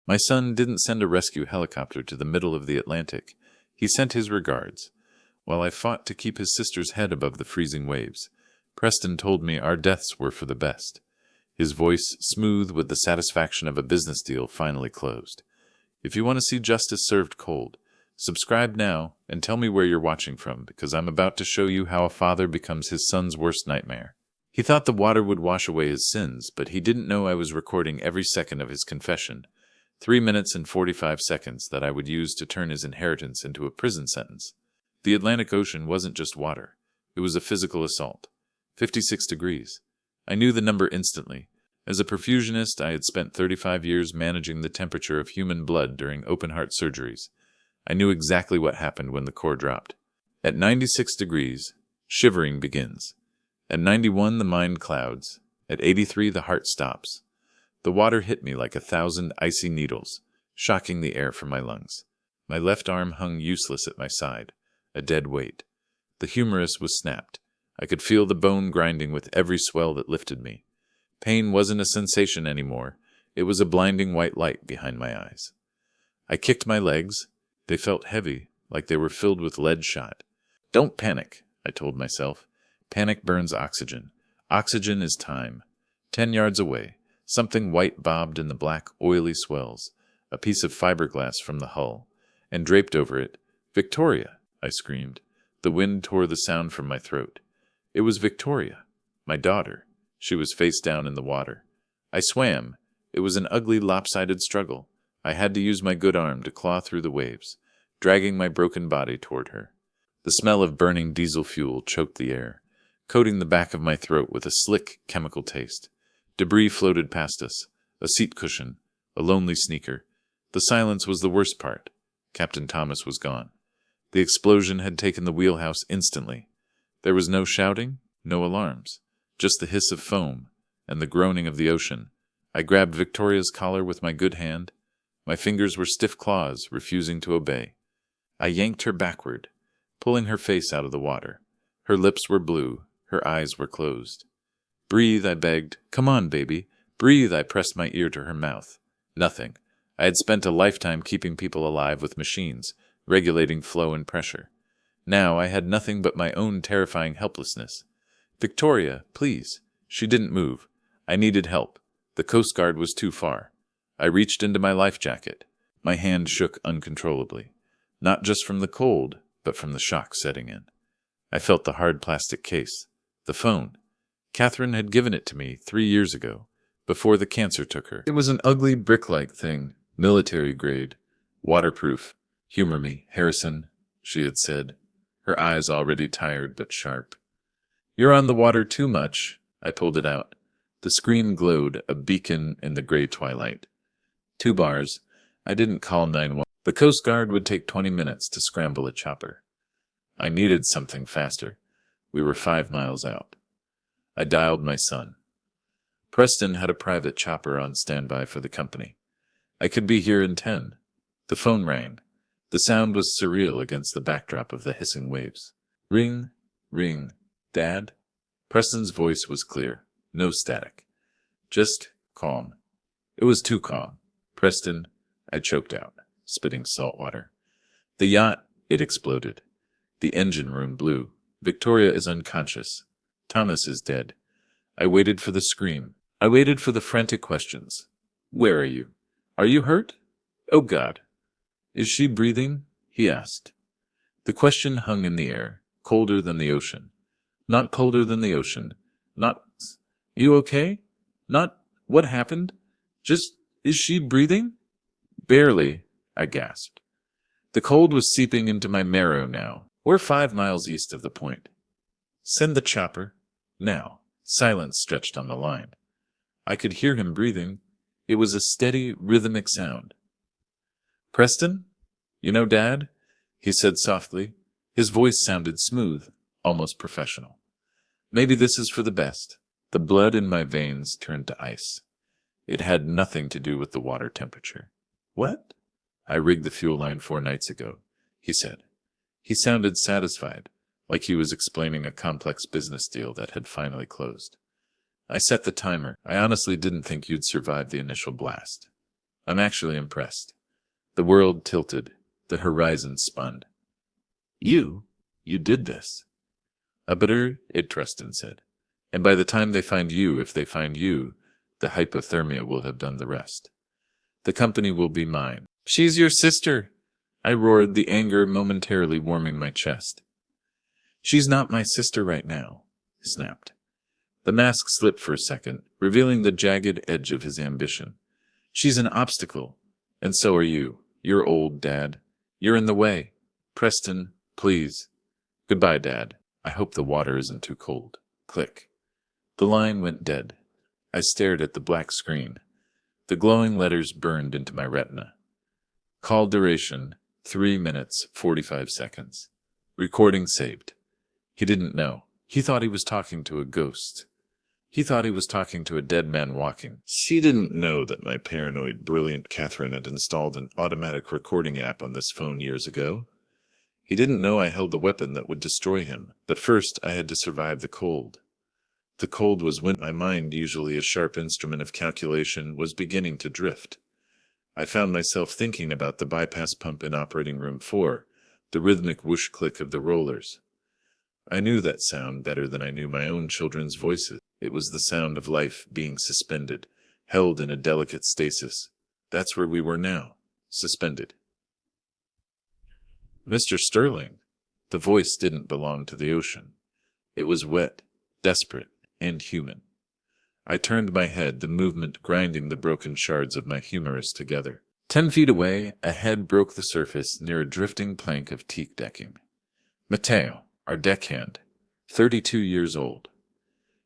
My son didn't send a rescue helicopter to the middle of the Atlantic. He sent his regards. While I fought to keep his sister's head above the freezing waves, Preston told me our deaths were for the best. His voice smooth with the satisfaction of a business deal finally closed. If you want to see justice served cold, subscribe now and tell me where you're watching from, because I'm about to show you how a father becomes his son's worst nightmare. He thought the water would wash away his sins, but he didn't know I was recording every second of his confession. 3 minutes and 45 seconds that I would use to turn his inheritance into a prison sentence. The Atlantic Ocean wasn't just water. It was a physical assault. 56 degrees. I knew the number instantly. As a perfusionist, I had spent 35 years managing the temperature of human blood during open-heart surgeries. I knew exactly what happened when the core dropped. At 96 degrees, shivering begins. At 91, the mind clouds. At 83, the heart stops. The water hit me like 1,000 icy needles, shocking the air from my lungs. My left arm hung useless at my side, a dead weight. The humerus was snapped. I could feel the bone grinding with every swell that lifted me. Pain wasn't a sensation anymore. It was a blinding white light behind my eyes. I kicked my legs. They felt heavy, like they were filled with lead shot. Don't panic, I told myself. Panic burns oxygen. Oxygen is time. 10 yards away, something white bobbed in the black, oily swells, a piece of fiberglass from the hull, and draped over it, "Victoria!" I screamed. The wind tore the sound from my throat. It was Victoria, my daughter. She was face down in the water. I swam. It was an ugly, lopsided struggle. I had to use my good arm to claw through the waves, dragging my broken body toward her. The smell of burning diesel fuel choked the air, coating the back of my throat with a slick, chemical taste. Debris floated past us, a seat cushion, a lonely sneaker. The silence was the worst part. Captain Thomas was gone. The explosion had taken the wheelhouse instantly. There was no shouting, no alarms, just the hiss of foam and the groaning of the ocean. I grabbed Victoria's collar with my good hand. My fingers were stiff claws, refusing to obey. I yanked her backward, pulling her face out of the water. Her lips were blue, her eyes were closed. "Breathe," I begged. "Come on, baby. Breathe," I pressed my ear to her mouth. Nothing. I had spent a lifetime keeping people alive with machines, regulating flow and pressure. Now I had nothing but my own terrifying helplessness. "Victoria, please." She didn't move. I needed help. The Coast Guard was too far. I reached into my life jacket. My hand shook uncontrollably, not just from the cold, but from the shock setting in. I felt the hard plastic case. The phone. Catherine had given it to me 3 years ago, before the cancer took her. It was an ugly brick-like thing, military grade, waterproof. "Humor me, Harrison," she had said, her eyes already tired but sharp. "You're on the water too much." I pulled it out. The screen glowed, a beacon in the gray twilight. 2 bars. I didn't call 911. The Coast Guard would take 20 minutes to scramble a chopper. I needed something faster. We were 5 miles out. I dialed my son. Preston had a private chopper on standby for the company. I could be here in 10. The phone rang. The sound was surreal against the backdrop of the hissing waves. "Ring, ring. Dad?" Preston's voice was clear. No static. Just calm. It was too calm. "Preston," I choked out, spitting salt water. "The yacht," it exploded. The engine room blew. "Victoria is unconscious. Thomas is dead." I waited for the scream. I waited for the frantic questions. "Where are you? Are you hurt? Oh, God. Is she breathing?" he asked. The question hung in the air, colder than the ocean. Not colder than the ocean. Not, "You okay? Not, what happened? Just, is she breathing?" "Barely," I gasped. The cold was seeping into my marrow now. We're 5 miles east of the point. "Send the chopper. Now." Silence stretched on the line. I could hear him breathing. It was a steady, rhythmic sound. "Preston? You know Dad?" he said softly. His voice sounded smooth, almost professional. "Maybe this is for the best." The blood in my veins turned to ice. It had nothing to do with the water temperature. "What?" "I rigged the fuel line 4 nights ago," he said. He sounded satisfied, like he was explaining a complex business deal that had finally closed. "I set the timer. I honestly didn't think you'd survive the initial blast." I'm actually impressed. The world tilted. The horizon spun. You did this. A better, Tristan said. And by the time they find you, if they find you, the hypothermia will have done the rest. The company will be mine. She's your sister, I roared, the anger momentarily warming my chest. She's not my sister right now, he snapped. The mask slipped for a second, revealing the jagged edge of his ambition. She's an obstacle, and so are you. You're old, Dad. You're in the way. Preston, please. Goodbye, Dad. I hope the water isn't too cold. Click. The line went dead. I stared at the black screen. The glowing letters burned into my retina. Call duration, 3 minutes, 45 seconds. Recording saved. He didn't know. He thought he was talking to a ghost. He thought he was talking to a dead man walking. She didn't know that my paranoid, brilliant Catherine had installed an automatic recording app on this phone years ago. He didn't know I held the weapon that would destroy him. But first, I had to survive the cold. The cold was when my mind, usually a sharp instrument of calculation, was beginning to drift. I found myself thinking about the bypass pump in operating room 4, the rhythmic whoosh click of the rollers. I knew that sound better than I knew my own children's voices. It was the sound of life being suspended, held in a delicate stasis. That's where we were now, suspended. Mr. Sterling. The voice didn't belong to the ocean. It was wet, desperate, and human. I turned my head, the movement grinding the broken shards of my humerus together. 10 feet away, a head broke the surface near a drifting plank of teak decking. Matteo, our deckhand, 32 years old.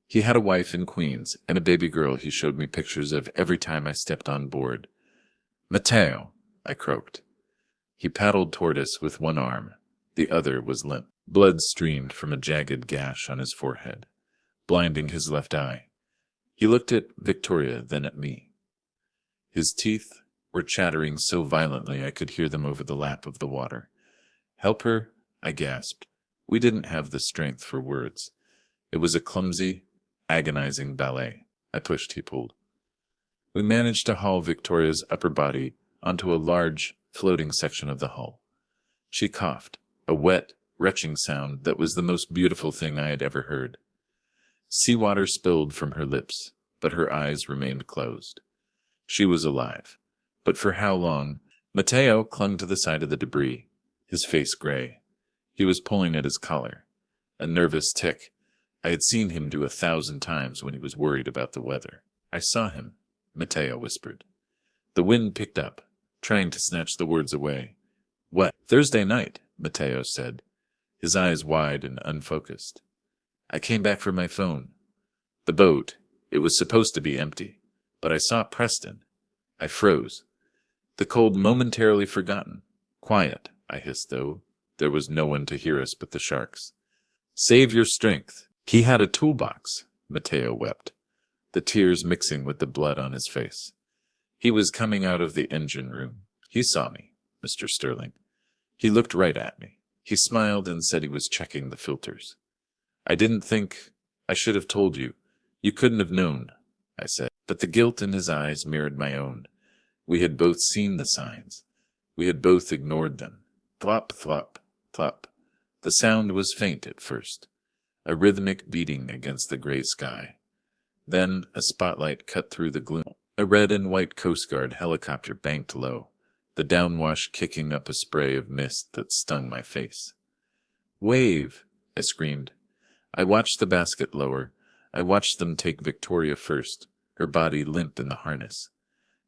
He had a wife in Queens and a baby girl he showed me pictures of every time I stepped on board. Matteo, I croaked. He paddled toward us with one arm. The other was limp. Blood streamed from a jagged gash on his forehead, blinding his left eye. He looked at Victoria, then at me. His teeth were chattering so violently I could hear them over the lap of the water. Help her, I gasped. We didn't have the strength for words. It was a clumsy, agonizing ballet. I pushed, he pulled. We managed to haul Victoria's upper body onto a large, floating section of the hull. She coughed, a wet, retching sound that was the most beautiful thing I had ever heard. Seawater spilled from her lips, but her eyes remained closed. She was alive. But for how long? Matteo clung to the side of the debris, his face gray. He was pulling at his collar. A nervous tic. I had seen him do 1,000 times when he was worried about the weather. I saw him, Matteo whispered. The wind picked up, trying to snatch the words away. What? Thursday night, Matteo said, his eyes wide and unfocused. I came back for my phone. The boat, it was supposed to be empty, but I saw Preston. I froze. The cold momentarily forgotten. Quiet, I hissed, though. There was no one to hear us but the sharks. Save your strength. He had a toolbox, Matteo wept, the tears mixing with the blood on his face. He was coming out of the engine room. He saw me, Mr. Sterling. He looked right at me. He smiled and said he was checking the filters. I didn't think I should have told you. You couldn't have known, I said. But the guilt in his eyes mirrored my own. We had both seen the signs. We had both ignored them. Thwop, thwop, thwop. The sound was faint at first, a rhythmic beating against the gray sky. Then a spotlight cut through the gloom. A red and white Coast Guard helicopter banked low, the downwash kicking up a spray of mist that stung my face. Wave! I screamed. I watched the basket lower. I watched them take Victoria first, her body limp in the harness.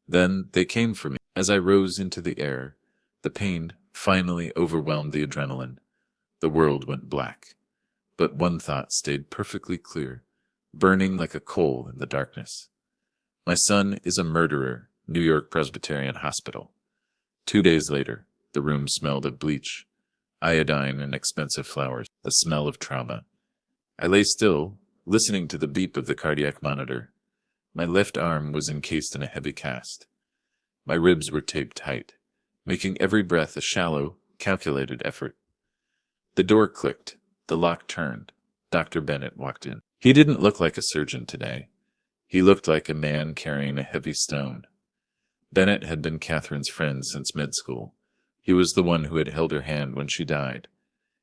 Then they came for me. As I rose into the air, the pain finally overwhelmed the adrenaline. The world went black. But one thought stayed perfectly clear, burning like a coal in the darkness. My son is a murderer, New York Presbyterian Hospital. 2 days later, the room smelled of bleach, iodine and expensive flowers, the smell of trauma. I lay still, listening to the beep of the cardiac monitor. My left arm was encased in a heavy cast. My ribs were taped tight, making every breath a shallow, calculated effort. The door clicked. The lock turned. Dr. Bennett walked in. He didn't look like a surgeon today. He looked like a man carrying a heavy stone. Bennett had been Catherine's friend since mid-school. He was the one who had held her hand when she died.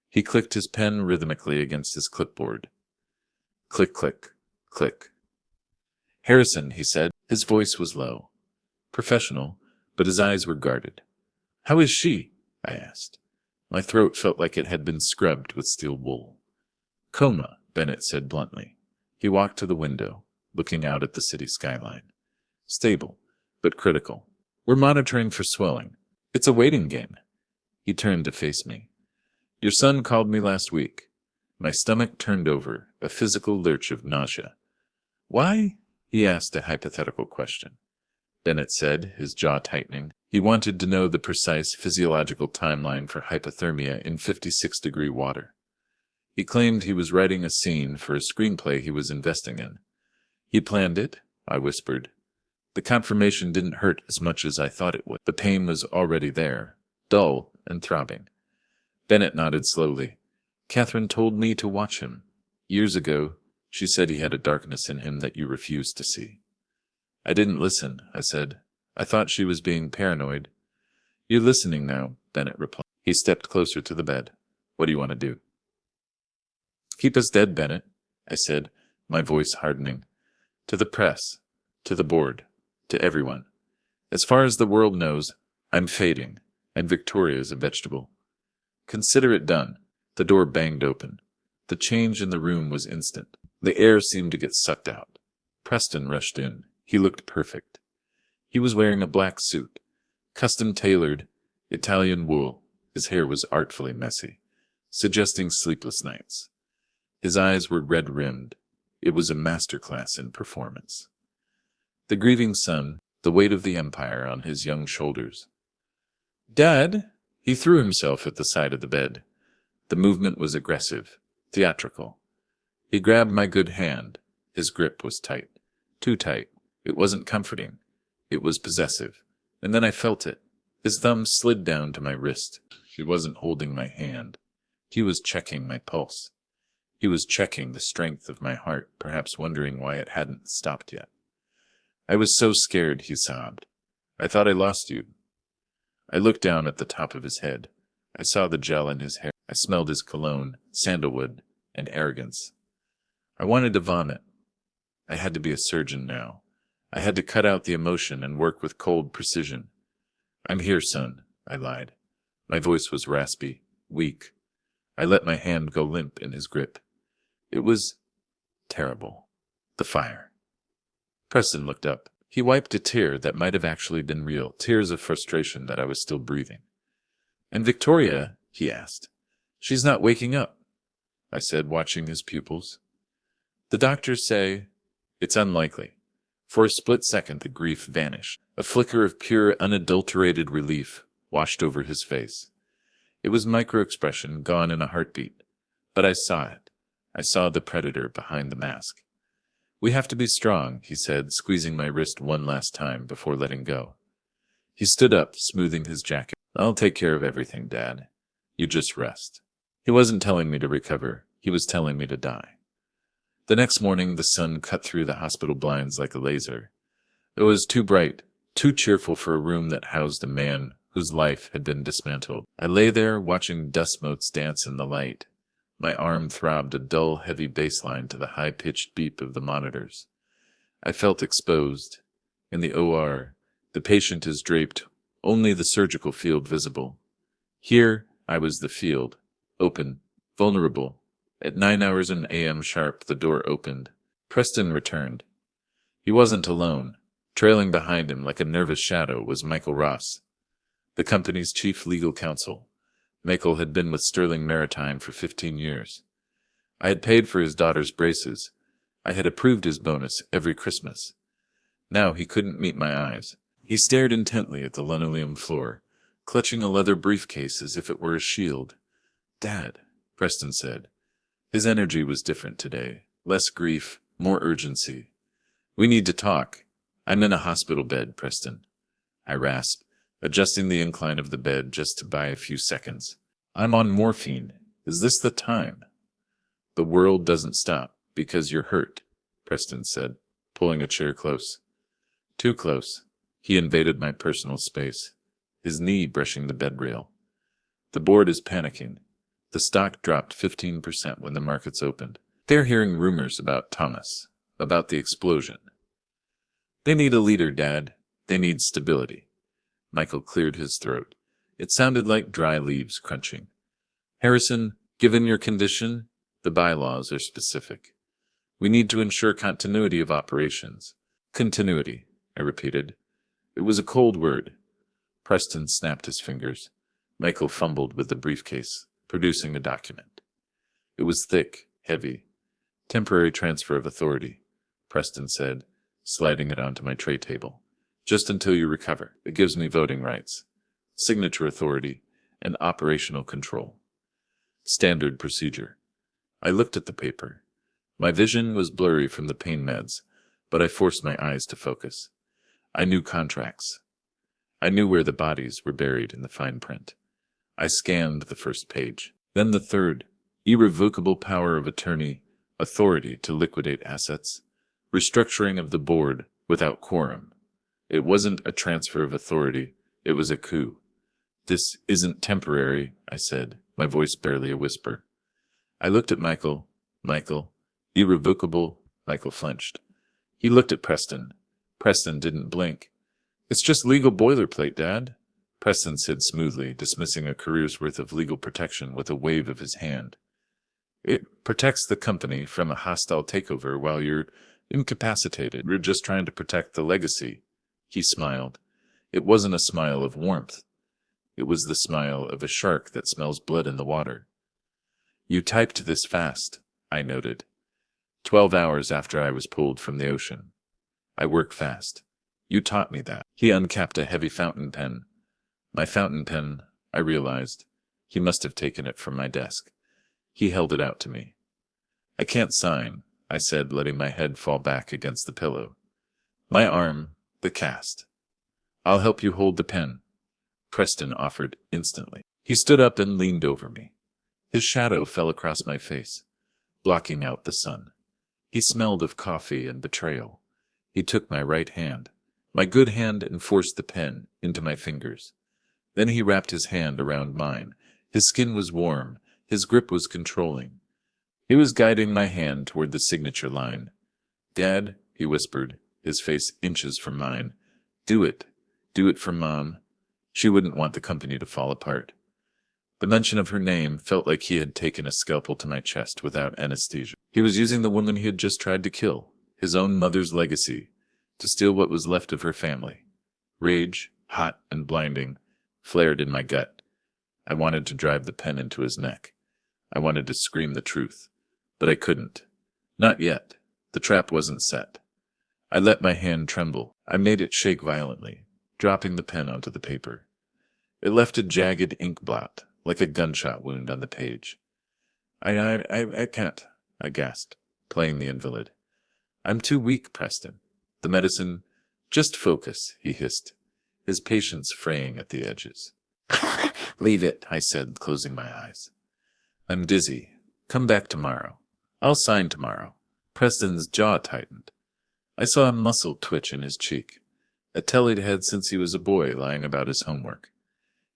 He clicked his pen rhythmically against his clipboard. Click, click, click. Harrison, he said. His voice was low. Professional, but his eyes were guarded. How is she? I asked. My throat felt like it had been scrubbed with steel wool. Coma, Bennett said bluntly. He walked to the window, looking out at the city skyline. Stable, but critical. We're monitoring for swelling. It's a waiting game. He turned to face me. Your son called me last week. My stomach turned over, a physical lurch of nausea. Why? He asked a hypothetical question. Bennett said, his jaw tightening. He wanted to know the precise physiological timeline for hypothermia in 56-degree water. He claimed he was writing a scene for a screenplay he was investing in. He planned it, I whispered. The confirmation didn't hurt as much as I thought it would. The pain was already there, dull and throbbing. Bennett nodded slowly. Catherine told me to watch him. Years ago, she said he had a darkness in him that you refused to see. I didn't listen, I said. I thought she was being paranoid. You're listening now, Bennett replied. He stepped closer to the bed. What do you want to do? Keep us dead, Bennett, I said, my voice hardening. To the press, to the board, to everyone. As far as the world knows, I'm fading, and Victoria's a vegetable. Consider it done. The door banged open. The change in the room was instant. The air seemed to get sucked out. Preston rushed in. He looked perfect. He was wearing a black suit, custom-tailored, Italian wool. His hair was artfully messy, suggesting sleepless nights. His eyes were red-rimmed. It was a masterclass in performance. The grieving son, the weight of the empire on his young shoulders. Dad! He threw himself at the side of the bed. The movement was aggressive, theatrical. He grabbed my good hand. His grip was tight. Too tight. It wasn't comforting. It was possessive. And then I felt it. His thumb slid down to my wrist. He wasn't holding my hand. He was checking my pulse. He was checking the strength of my heart, perhaps wondering why it hadn't stopped yet. I was so scared, he sobbed. I thought I lost you. I looked down at the top of his head. I saw the gel in his hair. I smelled his cologne, sandalwood, and arrogance. I wanted to vomit. I had to be a surgeon now. I had to cut out the emotion and work with cold precision. I'm here, son, I lied. My voice was raspy, weak. I let my hand go limp in his grip. It was terrible. The fire. Preston looked up. He wiped a tear that might have actually been real, tears of frustration that I was still breathing. And Victoria, he asked. She's not waking up, I said, watching his pupils. The doctors say it's unlikely. For a split second, the grief vanished. A flicker of pure, unadulterated relief washed over his face. It was micro-expression, gone in a heartbeat. But I saw it. I saw the predator behind the mask. We have to be strong, he said, squeezing my wrist one last time before letting go. He stood up, smoothing his jacket. I'll take care of everything, Dad. You just rest. He wasn't telling me to recover. He was telling me to die. The next morning, the sun cut through the hospital blinds like a laser. It was too bright, too cheerful for a room that housed a man whose life had been dismantled. I lay there watching dust motes dance in the light. My arm throbbed a dull, heavy bass line to the high-pitched beep of the monitors. I felt exposed. In the OR, the patient is draped, only the surgical field visible. Here, I was the field, open, vulnerable. At 9 hours a.m. sharp, the door opened. Preston returned. He wasn't alone. Trailing behind him like a nervous shadow was Michael Ross, the company's chief legal counsel. Michael had been with Sterling Maritime for 15 years. I had paid for his daughter's braces. I had approved his bonus every Christmas. Now he couldn't meet my eyes. He stared intently at the linoleum floor, clutching a leather briefcase as if it were a shield. Dad, Preston said. His energy was different today. Less grief, more urgency. We need to talk. I'm in a hospital bed, Preston. I rasped, adjusting the incline of the bed just to buy a few seconds. I'm on morphine. Is this the time? The world doesn't stop because you're hurt, Preston said, pulling a chair close. Too close. He invaded my personal space, his knee brushing the bed rail. The board is panicking. The stock dropped 15% when the markets opened. They're hearing rumors about Thomas, about the explosion. They need a leader, Dad. They need stability. Michael cleared his throat. It sounded like dry leaves crunching. Harrison, given your condition, the bylaws are specific. We need to ensure continuity of operations. Continuity, I repeated. It was a cold word. Preston snapped his fingers. Michael fumbled with the briefcase, producing a document. It was thick, heavy. Temporary transfer of authority, Preston said, sliding it onto my tray table. Just until you recover. It gives me voting rights, signature authority, and operational control. Standard procedure. I looked at the paper. My vision was blurry from the pain meds, but I forced my eyes to focus. I knew contracts. I knew where the bodies were buried in the fine print. I scanned the first page. Then the third. Irrevocable power of attorney, authority to liquidate assets, restructuring of the board without quorum. It wasn't a transfer of authority. It was a coup. This isn't temporary, I said, my voice barely a whisper. I looked at Michael. Michael. Irrevocable. Michael flinched. He looked at Preston. Preston didn't blink. It's just legal boilerplate, Dad, Preston said smoothly, dismissing a career's worth of legal protection with a wave of his hand. It protects the company from a hostile takeover while you're incapacitated. We're just trying to protect the legacy. He smiled. It wasn't a smile of warmth. It was the smile of a shark that smells blood in the water. You typed this fast, I noted. 12 hours after I was pulled from the ocean. I work fast. You taught me that. He uncapped a heavy fountain pen. My fountain pen, I realized. He must have taken it from my desk. He held it out to me. I can't sign, I said, letting my head fall back against the pillow. My arm, the cast. I'll help you hold the pen, Preston offered instantly. He stood up and leaned over me. His shadow fell across my face, blocking out the sun. He smelled of coffee and betrayal. He took my right hand, my good hand, and forced the pen into my fingers. Then he wrapped his hand around mine. His skin was warm. His grip was controlling. He was guiding my hand toward the signature line. Dad, he whispered, his face inches from mine. Do it. Do it for Mom. She wouldn't want the company to fall apart. The mention of her name felt like he had taken a scalpel to my chest without anesthesia. He was using the woman he had just tried to kill, his own mother's legacy, to steal what was left of her family. Rage, hot and blinding, flared in my gut. I wanted to drive the pen into his neck. I wanted to scream the truth, but I couldn't. Not yet. The trap wasn't set. I let my hand tremble. I made it shake violently, dropping the pen onto the paper. It left a jagged ink blot, like a gunshot wound on the page. I can't, I gasped, playing the invalid. I'm too weak, Preston. The medicine... Just focus, he hissed, his patience fraying at the edges. Leave it, I said, closing my eyes. I'm dizzy. Come back tomorrow. I'll sign tomorrow. Preston's jaw tightened. I saw a muscle twitch in his cheek, a tell he'd had since he was a boy lying about his homework.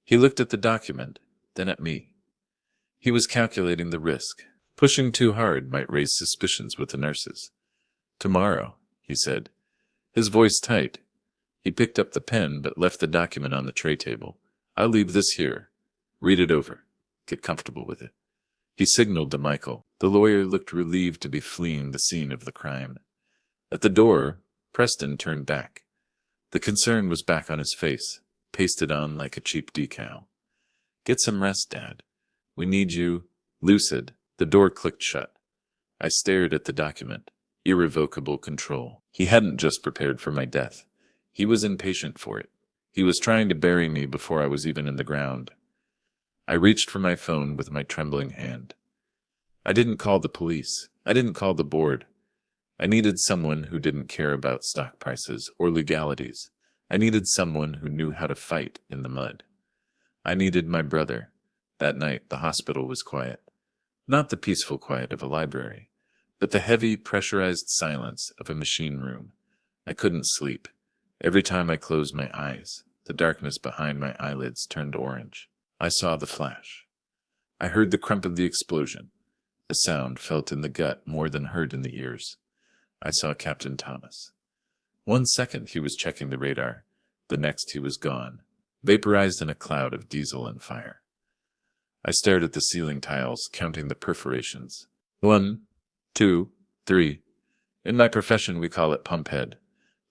He looked at the document, then at me. He was calculating the risk. Pushing too hard might raise suspicions with the nurses. Tomorrow, he said, his voice tight. He picked up the pen but left the document on the tray table. I'll leave this here. Read it over. Get comfortable with it. He signaled to Michael. The lawyer looked relieved to be fleeing the scene of the crime. At the door, Preston turned back. The concern was back on his face, pasted on like a cheap decal. Get some rest, Dad. We need you. Lucid. The door clicked shut. I stared at the document. Irrevocable control. He hadn't just prepared for my death. He was impatient for it. He was trying to bury me before I was even in the ground. I reached for my phone with my trembling hand. I didn't call the police. I didn't call the board. I needed someone who didn't care about stock prices or legalities. I needed someone who knew how to fight in the mud. I needed my brother. That night, the hospital was quiet. Not the peaceful quiet of a library, but the heavy, pressurized silence of a machine room. I couldn't sleep. Every time I closed my eyes, the darkness behind my eyelids turned orange. I saw the flash. I heard the crump of the explosion, a sound felt in the gut more than heard in the ears. I saw Captain Thomas. 1 second he was checking the radar, the next he was gone, vaporized in a cloud of diesel and fire. I stared at the ceiling tiles, counting the perforations. 1, 2, 3. In my profession we call it pump head,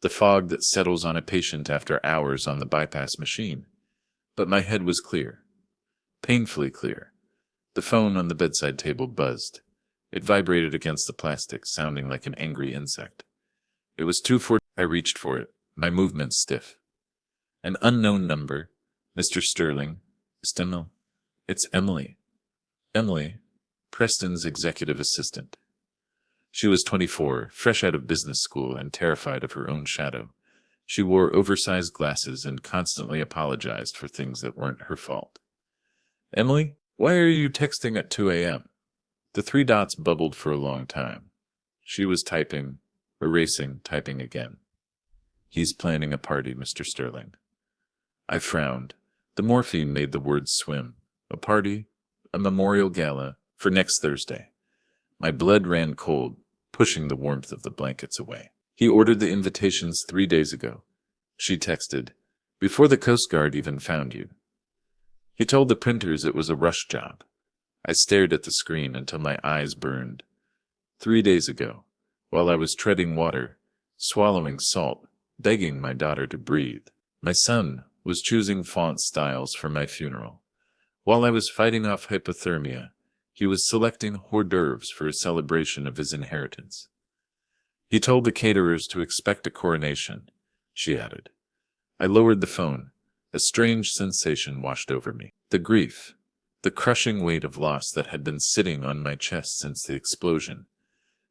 the fog that settles on a patient after hours on the bypass machine. But my head was clear. Painfully clear. The phone on the bedside table buzzed. It vibrated against the plastic, sounding like an angry insect. It was 2:40. I reached for it, my movements stiff. An unknown number. Mr. Sterling. Stemmel. It's Emily. Emily, Preston's executive assistant. She was 24, fresh out of business school and terrified of her own shadow. She wore oversized glasses and constantly apologized for things that weren't her fault. Emily, why are you texting at 2 a.m.? The 3 dots bubbled for a long time. She was typing, erasing, typing again. He's planning a party, Mr. Sterling. I frowned. The morphine made the words swim. A party, a memorial gala, for next Thursday. My blood ran cold, pushing the warmth of the blankets away. He ordered the invitations 3 days ago. She texted, before the Coast Guard even found you. He told the printers it was a rush job. I stared at the screen until my eyes burned. 3 days ago, while I was treading water, swallowing salt, begging my daughter to breathe, my son was choosing font styles for my funeral. While I was fighting off hypothermia, he was selecting hors d'oeuvres for a celebration of his inheritance. He told the caterers to expect a coronation, she added. I lowered the phone. A strange sensation washed over me. The grief, the crushing weight of loss that had been sitting on my chest since the explosion.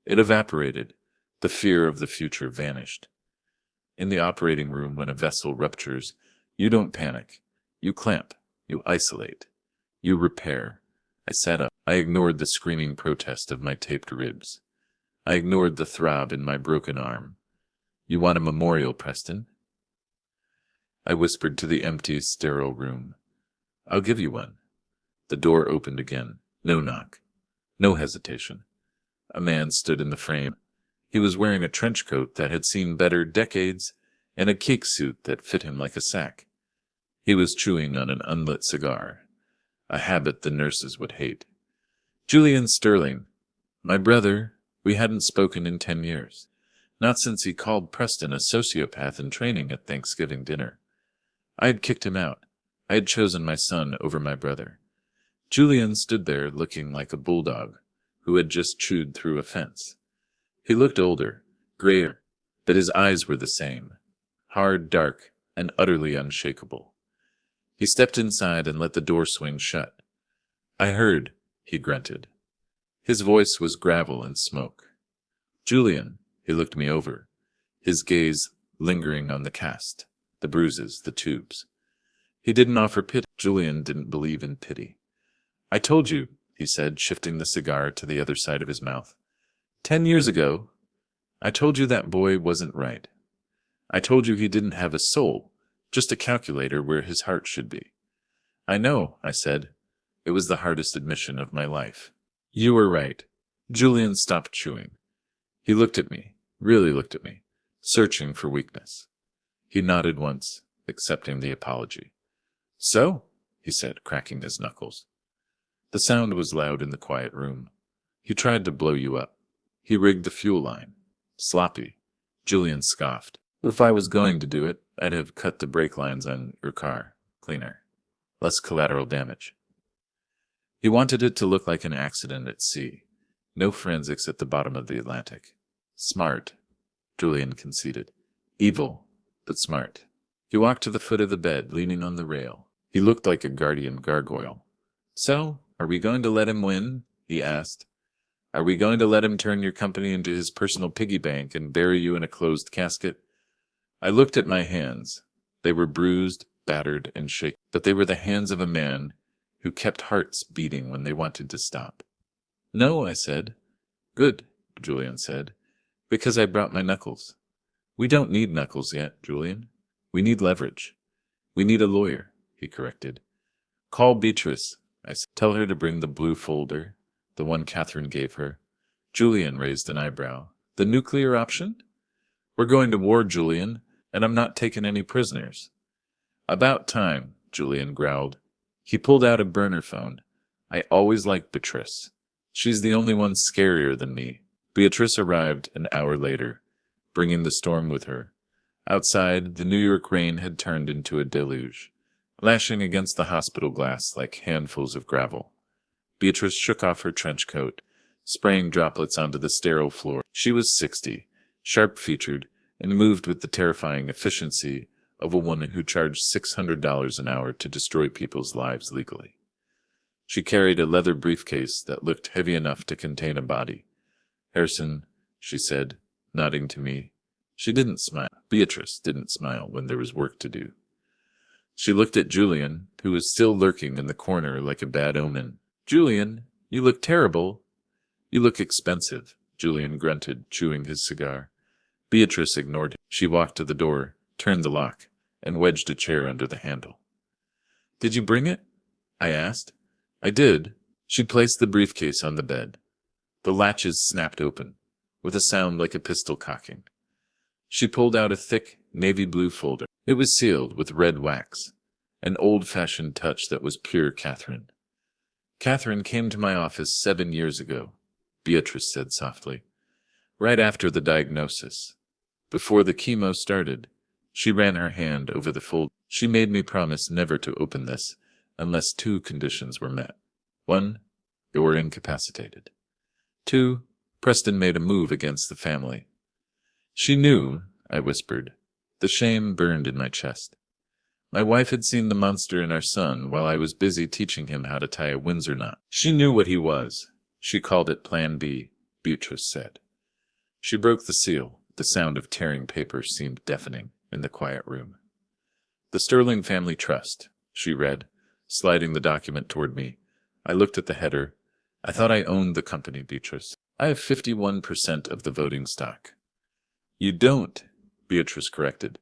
It evaporated. The fear of the future vanished. In the operating room, when a vessel ruptures, you don't panic. You clamp. You isolate. You repair. I sat up. I ignored the screaming protest of my taped ribs. I ignored the throb in my broken arm. You want a memorial, Preston? I whispered to the empty, sterile room. I'll give you one. The door opened again. No knock. No hesitation. A man stood in the frame. He was wearing a trench coat that had seen better decades and a cake suit that fit him like a sack. He was chewing on an unlit cigar, a habit the nurses would hate. Julian Sterling, my brother, we hadn't spoken in 10 years. Not since he called Preston a sociopath in training at Thanksgiving dinner. I had kicked him out. I had chosen my son over my brother. Julian stood there looking like a bulldog who had just chewed through a fence. He looked older, grayer, but his eyes were the same, hard, dark, and utterly unshakable. He stepped inside and let the door swing shut. I heard, he grunted. His voice was gravel and smoke. Julian, he looked me over, his gaze lingering on the cast, the bruises, the tubes. He didn't offer pity. Julian didn't believe in pity. I told you, he said, shifting the cigar to the other side of his mouth. 10 years ago, I told you that boy wasn't right. I told you he didn't have a soul, just a calculator where his heart should be. I know, I said. It was the hardest admission of my life. You were right. Julian stopped chewing. He looked at me, really looked at me, searching for weakness. He nodded once, accepting the apology. So, he said, cracking his knuckles. The sound was loud in the quiet room. He tried to blow you up. He rigged the fuel line. Sloppy. Julian scoffed. If I was going to do it, I'd have cut the brake lines on your car. Cleaner. Less collateral damage. He wanted it to look like an accident at sea. No forensics at the bottom of the Atlantic. Smart, Julian conceded. Evil, but smart. He walked to the foot of the bed, leaning on the rail. He looked like a guardian gargoyle. So, are we going to let him win? He asked. Are we going to let him turn your company into his personal piggy bank and bury you in a closed casket? I looked at my hands. They were bruised, battered, and shaken, but they were the hands of a man who kept hearts beating when they wanted to stop. No, I said. Good, Julian said, because I brought my knuckles. We don't need knuckles yet, Julian. We need leverage. We need a lawyer, he corrected. Call Beatrice, I said. Tell her to bring the blue folder, the one Catherine gave her. Julian raised an eyebrow. The nuclear option? We're going to war, Julian, and I'm not taking any prisoners. About time, Julian growled. He pulled out a burner phone. I always liked Beatrice. She's the only one scarier than me. Beatrice arrived an hour later, bringing the storm with her. Outside, the New York rain had turned into a deluge, lashing against the hospital glass like handfuls of gravel. Beatrice shook off her trench coat, spraying droplets onto the sterile floor. She was 60, sharp-featured, and moved with the terrifying efficiency of a woman who charged $600 an hour to destroy people's lives legally. She carried a leather briefcase that looked heavy enough to contain a body. Harrison, she said, nodding to me. She didn't smile. Beatrice didn't smile when there was work to do. She looked at Julian, who was still lurking in the corner like a bad omen. Julian, you look terrible. You look expensive, Julian grunted, chewing his cigar. Beatrice ignored him. She walked to the door, turned the lock, and wedged a chair under the handle. Did you bring it? I asked. I did. She placed the briefcase on the bed. The latches snapped open, with a sound like a pistol cocking. She pulled out a thick, navy blue folder. It was sealed with red wax, an old-fashioned touch that was pure Catherine. Catherine came to my office 7 years ago, Beatrice said softly, right after the diagnosis. Before the chemo started, she ran her hand over the folder. She made me promise never to open this unless 2 conditions were met. 1, you were incapacitated. 2, Preston made a move against the family. She knew, I whispered. The shame burned in my chest. My wife had seen the monster in our son while I was busy teaching him how to tie a Windsor knot. She knew what he was. She called it Plan B, Beatrice said. She broke the seal. The sound of tearing paper seemed deafening in the quiet room. The Sterling Family Trust, she read, sliding the document toward me. I looked at the header. I thought I owned the company, Beatrice. I have 51% of the voting stock. You don't, Beatrice corrected.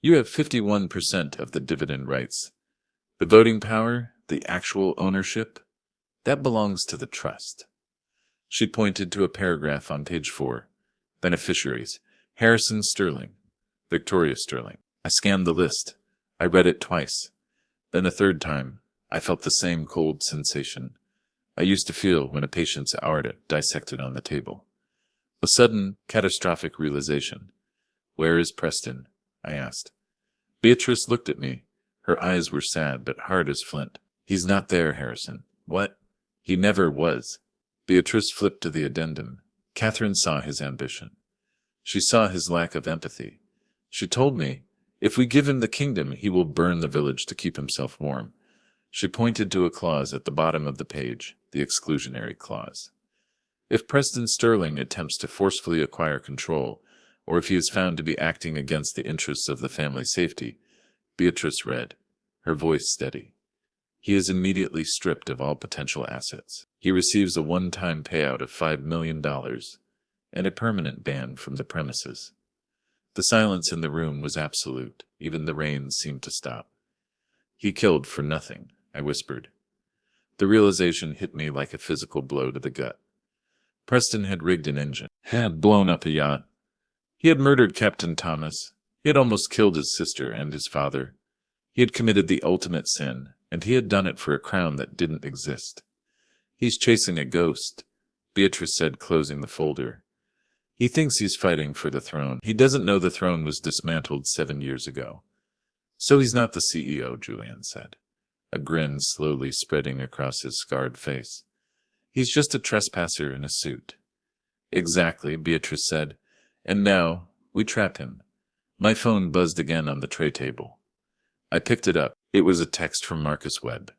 You have 51% of the dividend rights. The voting power, the actual ownership, that belongs to the trust. She pointed to a paragraph on page 4. Beneficiaries, Harrison Sterling, Victoria Sterling. I scanned the list. I read it twice. Then a third time, I felt the same cold sensation I used to feel when a patient's aorta dissected on the table. A sudden, catastrophic realization. Where is Preston? I asked. Beatrice looked at me. Her eyes were sad but hard as flint. He's not there, Harrison. What? He never was. Beatrice flipped to the addendum. Catherine saw his ambition. She saw his lack of empathy. She told me, if we give him the kingdom, he will burn the village to keep himself warm. She pointed to a clause at the bottom of the page, the exclusionary clause. If Preston Sterling attempts to forcefully acquire control, or if he is found to be acting against the interests of the family's safety, Beatrice read, her voice steady. He is immediately stripped of all potential assets. He receives a one-time payout of $5 million and a permanent ban from the premises. The silence in the room was absolute. Even the rain seemed to stop. He killed for nothing, I whispered. The realization hit me like a physical blow to the gut. Preston had rigged an engine, had blown up a yacht. He had murdered Captain Thomas. He had almost killed his sister and his father. He had committed the ultimate sin, and he had done it for a crown that didn't exist. He's chasing a ghost, Beatrice said, closing the folder. He thinks he's fighting for the throne. He doesn't know the throne was dismantled 7 years ago. So he's not the CEO, Julian said, a grin slowly spreading across his scarred face. He's just a trespasser in a suit. Exactly, Beatrice said. And now, we trap him. My phone buzzed again on the tray table. I picked it up. It was a text from Marcus Webb.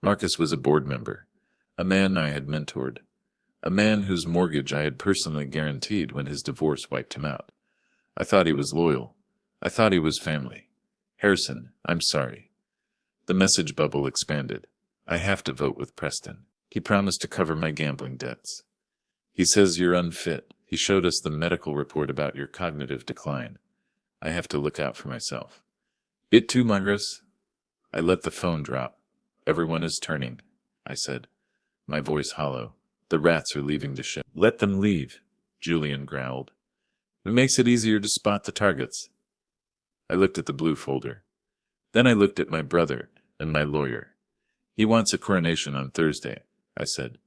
Marcus was a board member, a man I had mentored, a man whose mortgage I had personally guaranteed when his divorce wiped him out. I thought he was loyal. I thought he was family. Harrison, I'm sorry. The message bubble expanded. I have to vote with Preston. He promised to cover my gambling debts. He says you're unfit. He showed us the medical report about your cognitive decline. I have to look out for myself. It too, Migris. I let the phone drop. Everyone is turning, I said, my voice hollow. The rats are leaving the ship. Let them leave, Julian growled. It makes it easier to spot the targets. I looked at the blue folder. Then I looked at my brother and my lawyer. He wants a coronation on Thursday, I said.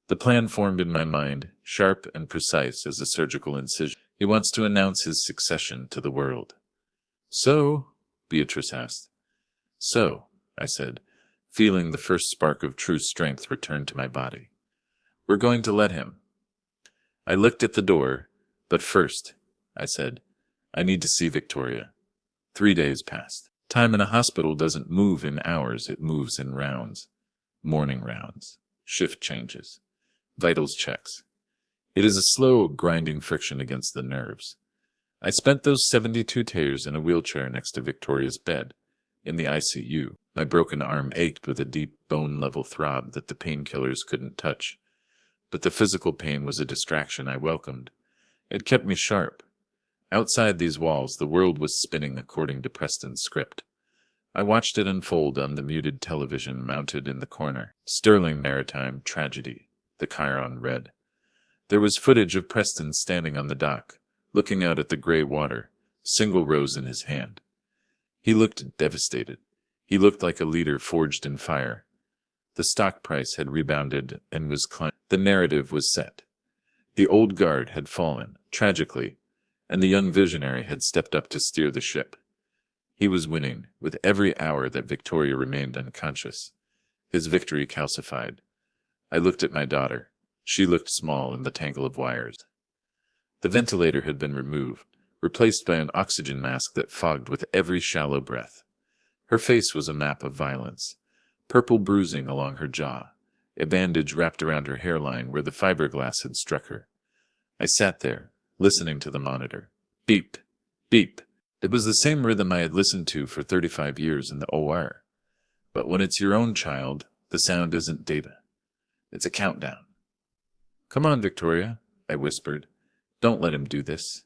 The plan formed in my mind, sharp and precise as a surgical incision. He wants to announce his succession to the world. So? Beatrice asked. So, I said, feeling the first spark of true strength return to my body. We're going to let him. I looked at the door, but first, I said, I need to see Victoria. 3 days passed. Time in a hospital doesn't move in hours, it moves in rounds. Morning rounds, shift changes, vitals checks. It is a slow, grinding friction against the nerves. I spent those 72 days in a wheelchair next to Victoria's bed, in the ICU. My broken arm ached with a deep bone-level throb that the painkillers couldn't touch. But the physical pain was a distraction I welcomed. It kept me sharp. Outside these walls, the world was spinning according to Preston's script. I watched it unfold on the muted television mounted in the corner. Sterling Maritime Tragedy, the Chiron read. There was footage of Preston standing on the dock, looking out at the gray water, single rose in his hand. He looked devastated. He looked like a leader forged in fire. The stock price had rebounded and was climbing. The narrative was set. The old guard had fallen, tragically, and the young visionary had stepped up to steer the ship. He was winning, with every hour that Victoria remained unconscious. His victory calcified. I looked at my daughter. She looked small in the tangle of wires. The ventilator had been removed, replaced by an oxygen mask that fogged with every shallow breath. Her face was a map of violence. Purple bruising along her jaw, a bandage wrapped around her hairline where the fiberglass had struck her. I sat there, listening to the monitor. Beep, beep. It was the same rhythm I had listened to for 35 years in the OR. But when it's your own child, the sound isn't data. It's a countdown. Come on, Victoria, I whispered. Don't let him do this.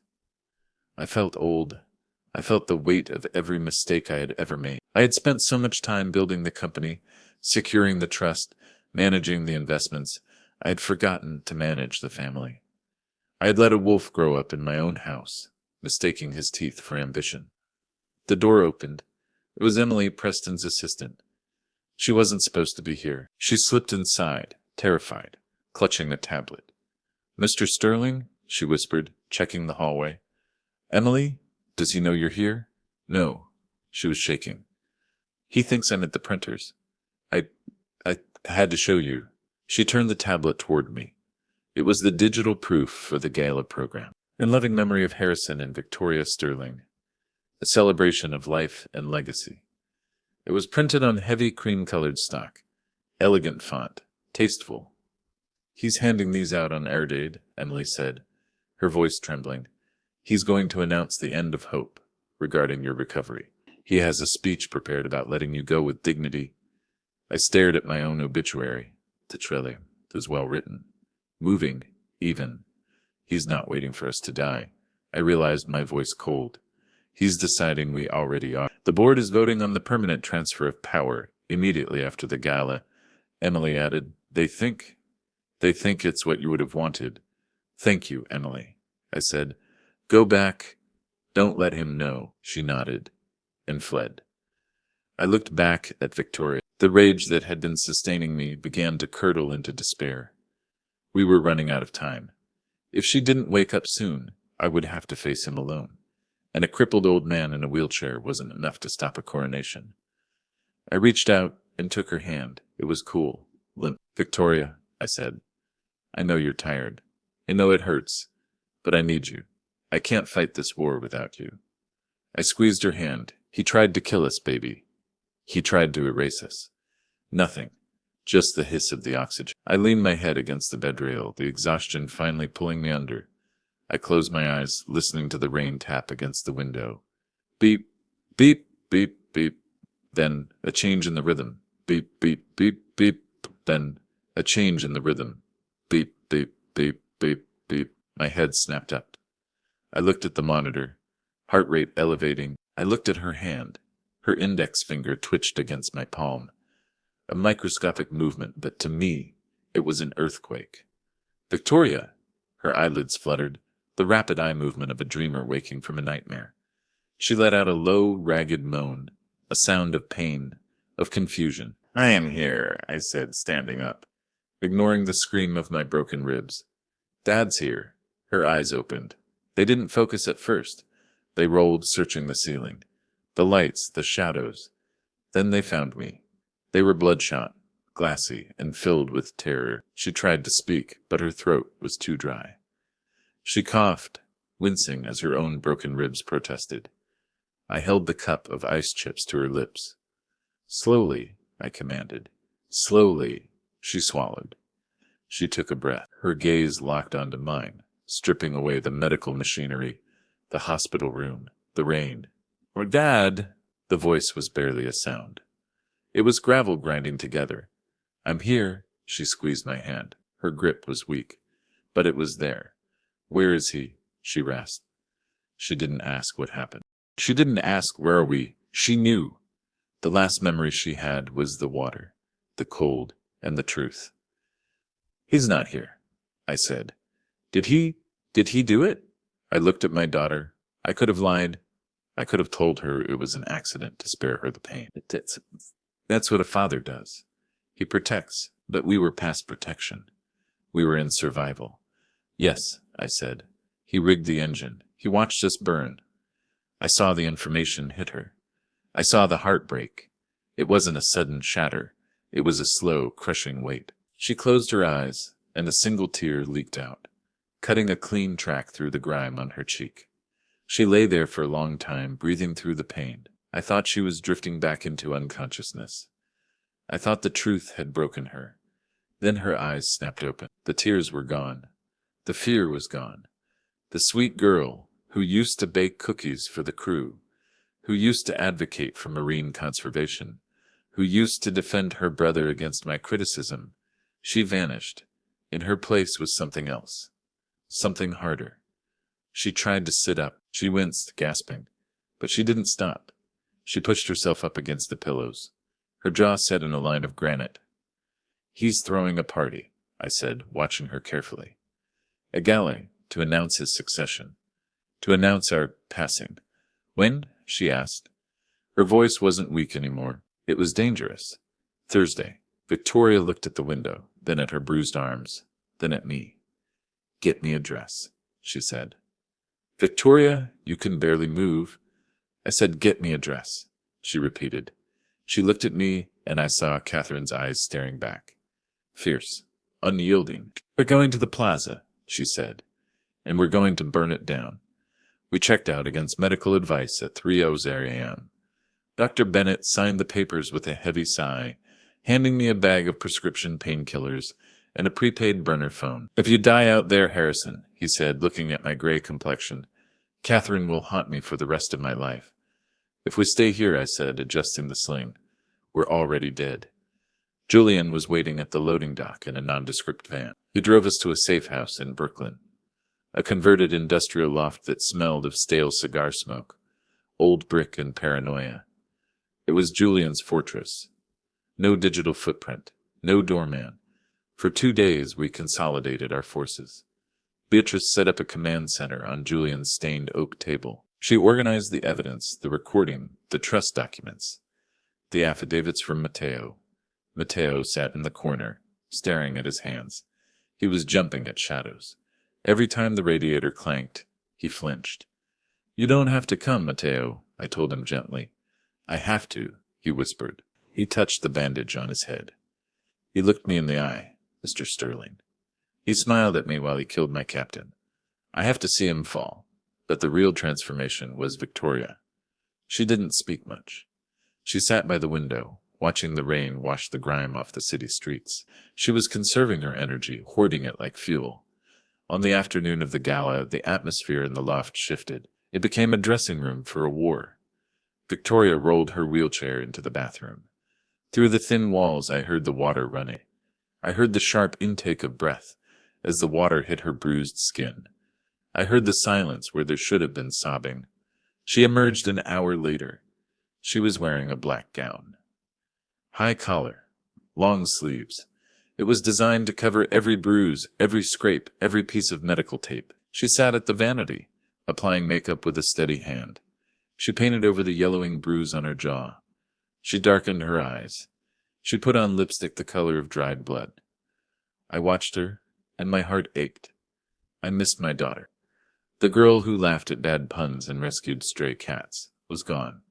I felt old. I felt the weight of every mistake I had ever made. I had spent so much time building the company, securing the trust, managing the investments. I had forgotten to manage the family. I had let a wolf grow up in my own house, mistaking his teeth for ambition. The door opened. It was Emily, Preston's assistant. She wasn't supposed to be here. She slipped inside, terrified, clutching a tablet. Mr. Sterling? She whispered, checking the hallway. Emily? Does he know you're here? No. She was shaking. He thinks I'm at the printers. I had to show you. She turned the tablet toward me. It was the digital proof for the gala program. In loving memory of Harrison and Victoria Sterling. A celebration of life and legacy. It was printed on heavy cream-colored stock. Elegant font. Tasteful. He's handing these out on air date, Emily said, her voice trembling. He's going to announce the end of hope regarding your recovery. He has a speech prepared about letting you go with dignity. I stared at my own obituary. Tetrele was well written. Moving, even. He's not waiting for us to die. I realized, my voice cold. He's deciding we already are. The board is voting on the permanent transfer of power immediately after the gala. Emily added, They think it's what you would have wanted. Thank you, Emily, I said. Go back. Don't let him know. She nodded and fled. I looked back at Victoria. The rage that had been sustaining me began to curdle into despair. We were running out of time. If she didn't wake up soon, I would have to face him alone. And a crippled old man in a wheelchair wasn't enough to stop a coronation. I reached out and took her hand. It was cool, limp. Victoria, I said, I know you're tired. I know it hurts, but I need you. I can't fight this war without you. I squeezed her hand. He tried to kill us, baby. He tried to erase us. Nothing. Just the hiss of the oxygen. I leaned my head against the bed rail, the exhaustion finally pulling me under. I closed my eyes, listening to the rain tap against the window. Beep, beep, beep, beep. Then a change in the rhythm. Beep, beep, beep, beep. Then a change in the rhythm. Beep, beep, beep, beep, beep. My head snapped up. I looked at the monitor. heart rate elevating. I looked at her hand. Her index finger twitched against my palm. A microscopic movement, but to me, it was an earthquake. Victoria! Her eyelids fluttered, the rapid eye movement of a dreamer waking from a nightmare. She let out a low, ragged moan, a sound of pain, of confusion. "I am here," I said, standing up, ignoring the scream of my broken ribs. "Dad's here." Her eyes opened. They didn't focus at first. They rolled, searching the ceiling. The lights, the shadows. Then they found me. They were bloodshot, glassy, and filled with terror. She tried to speak, but her throat was too dry. She coughed, wincing as her own broken ribs protested. I held the cup of ice chips to her lips. "Slowly," I commanded. "Slowly." She swallowed. She took a breath. Her gaze locked onto mine, stripping away the medical machinery, the hospital room, the rain. "Or Dad!" The voice was barely a sound. It was gravel grinding together. "I'm here." She squeezed my hand. Her grip was weak, but it was there. "Where is he?" she rasped. She didn't ask what happened. She didn't ask where are we. She knew. The last memory she had was the water, the cold, and the truth. "He's not here," I said. Did he do it?" I looked at my daughter. I could have lied. I could have told her it was an accident to spare her the pain. That's what a father does. He protects, but we were past protection. We were in survival. "Yes," I said. "He rigged the engine. He watched us burn." I saw the information hit her. I saw the heart break. It wasn't a sudden shatter. It was a slow, crushing weight. She closed her eyes, and a single tear leaked out, cutting a clean track through the grime on her cheek. She lay there for a long time, breathing through the pain. I thought she was drifting back into unconsciousness. I thought the truth had broken her. Then her eyes snapped open. The tears were gone. The fear was gone. The sweet girl who used to bake cookies for the crew, who used to advocate for marine conservation, who used to defend her brother against my criticism, she vanished. In her place was something else. Something harder. She tried to sit up. She winced, gasping. But she didn't stop. She pushed herself up against the pillows. Her jaw set in a line of granite. "He's throwing a party," I said, watching her carefully. "A gala to announce his succession. To announce our passing." "When?" she asked. Her voice wasn't weak anymore. It was dangerous. "Thursday." Victoria looked at the window, then at her bruised arms, then at me. "Get me a dress," she said. "Victoria, you can barely move." I said, "Get me a dress," she repeated. She looked at me, and I saw Catherine's eyes staring back. Fierce, unyielding. "We're going to the plaza," she said, "and we're going to burn it down." We checked out against medical advice at 3:00 a.m. Dr. Bennett signed the papers with a heavy sigh, handing me a bag of prescription painkillers and a prepaid burner phone. "If you die out there, Harrison," he said, looking at my gray complexion, "Catherine will haunt me for the rest of my life. If we stay here," I said, adjusting the sling, "we're already dead." Julian was waiting at the loading dock in a nondescript van. He drove us to a safe house in Brooklyn, a converted industrial loft that smelled of stale cigar smoke, old brick and paranoia. It was Julian's fortress. No digital footprint, no doorman. For 2 days we consolidated our forces. Beatrice set up a command center on Julian's stained oak table. She organized the evidence, the recording, the trust documents, the affidavits from Matteo. Matteo sat in the corner, staring at his hands. He was jumping at shadows. Every time the radiator clanked, he flinched. "You don't have to come, Matteo," I told him gently. "I have to," he whispered. He touched the bandage on his head. He looked me in the eye. "Mr. Sterling." He smiled at me while he killed my captain. I have to see him fall. But the real transformation was Victoria. She didn't speak much. She sat by the window, watching the rain wash the grime off the city streets. She was conserving her energy, hoarding it like fuel. On the afternoon of the gala, the atmosphere in the loft shifted. It became a dressing room for a war. Victoria rolled her wheelchair into the bathroom. Through the thin walls, I heard the water running. I heard the sharp intake of breath as the water hit her bruised skin. I heard the silence where there should have been sobbing. She emerged an hour later. She was wearing a black gown. High collar, long sleeves. It was designed to cover every bruise, every scrape, every piece of medical tape. She sat at the vanity, applying makeup with a steady hand. She painted over the yellowing bruise on her jaw. She darkened her eyes. She put on lipstick the color of dried blood. I watched her, and my heart ached. I missed my daughter. The girl who laughed at bad puns and rescued stray cats was gone.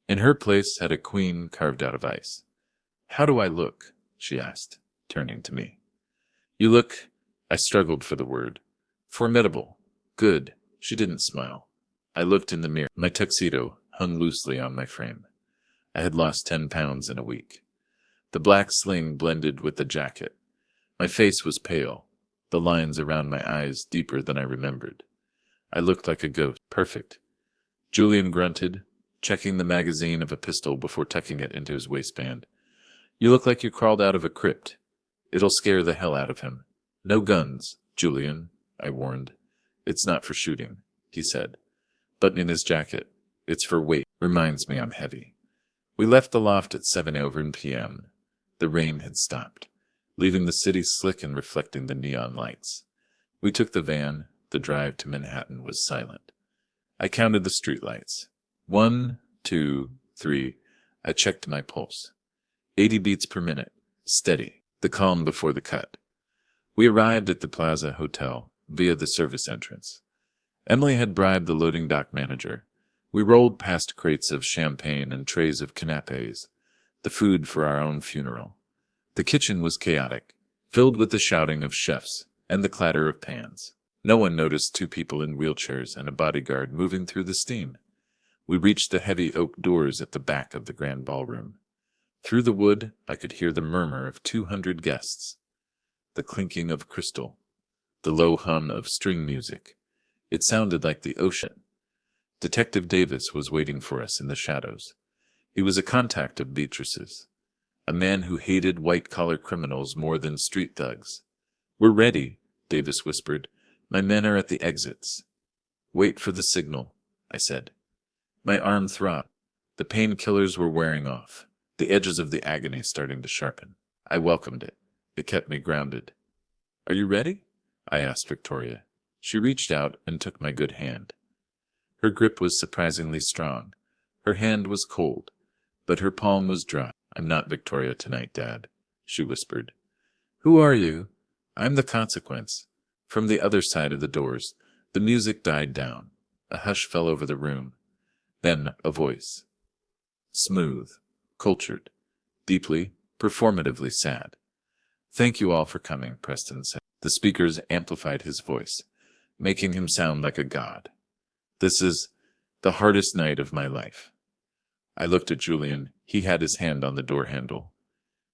In her place had a queen carved out of ice. "How do I look?" she asked, turning to me. "You look—" I struggled for the word. "Formidable. Good." She didn't smile. I looked in the mirror. My tuxedo hung loosely on my frame. I had lost 10 pounds in a week. The black sling blended with the jacket. My face was pale, the lines around my eyes deeper than I remembered. I looked like a ghost. Perfect. Julian grunted, checking the magazine of a pistol before tucking it into his waistband. "You look like you crawled out of a crypt. It'll scare the hell out of him." "No guns, Julian," I warned. "It's not for shooting," he said, buttoning his jacket. "It's for weight. Reminds me I'm heavy." We left the loft at 7 p.m. The rain had stopped, leaving the city slick and reflecting the neon lights. We took the van. The drive to Manhattan was silent. I counted the streetlights. 1, 2, 3. I checked my pulse. 80 beats per minute. Steady. The calm before the cut. We arrived at the Plaza Hotel via the service entrance. Emily had bribed the loading dock manager. We rolled past crates of champagne and trays of canapes, the food for our own funeral. The kitchen was chaotic, filled with the shouting of chefs and the clatter of pans. No one noticed 2 people in wheelchairs and a bodyguard moving through the steam. We reached the heavy oak doors at the back of the grand ballroom. Through the wood, I could hear the murmur of 200 guests, the clinking of crystal, the low hum of string music. It sounded like the ocean. Detective Davis was waiting for us in the shadows. He was a contact of Beatrice's, a man who hated white-collar criminals more than street thugs. "We're ready," Davis whispered. "My men are at the exits." "Wait for the signal," I said. My arm throbbed. The painkillers were wearing off, the edges of the agony starting to sharpen. I welcomed it. It kept me grounded. "Are you ready?" I asked Victoria. She reached out and took my good hand. Her grip was surprisingly strong. Her hand was cold, but her palm was dry. "I'm not Victoria tonight, Dad," she whispered. "Who are you?" "I'm the consequence." From the other side of the doors, the music died down. A hush fell over the room. Then a voice. Smooth, cultured, deeply, performatively sad. "Thank you all for coming," Preston said. The speakers amplified his voice, making him sound like a god. "This is the hardest night of my life." I looked at Julian. He had his hand on the door handle.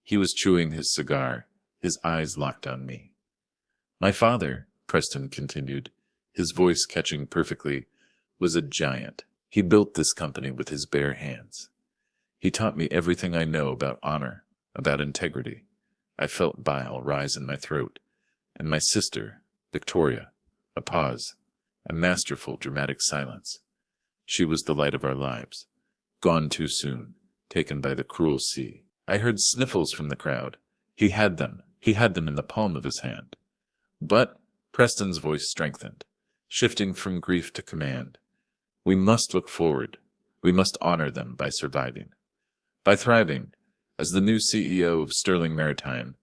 He was chewing his cigar, his eyes locked on me. "My father," Preston continued, his voice catching perfectly, "was a giant. He built this company with his bare hands. He taught me everything I know about honor, about integrity." I felt bile rise in my throat. "And my sister, Victoria." A pause, a masterful, dramatic silence. "She was the light of our lives. Gone too soon, taken by the cruel sea." I heard sniffles from the crowd. He had them in the palm of his hand. "But," Preston's voice strengthened, shifting from grief to command, "we must look forward. We must honor them by surviving, by thriving." As the new CEO of Sterling Maritime,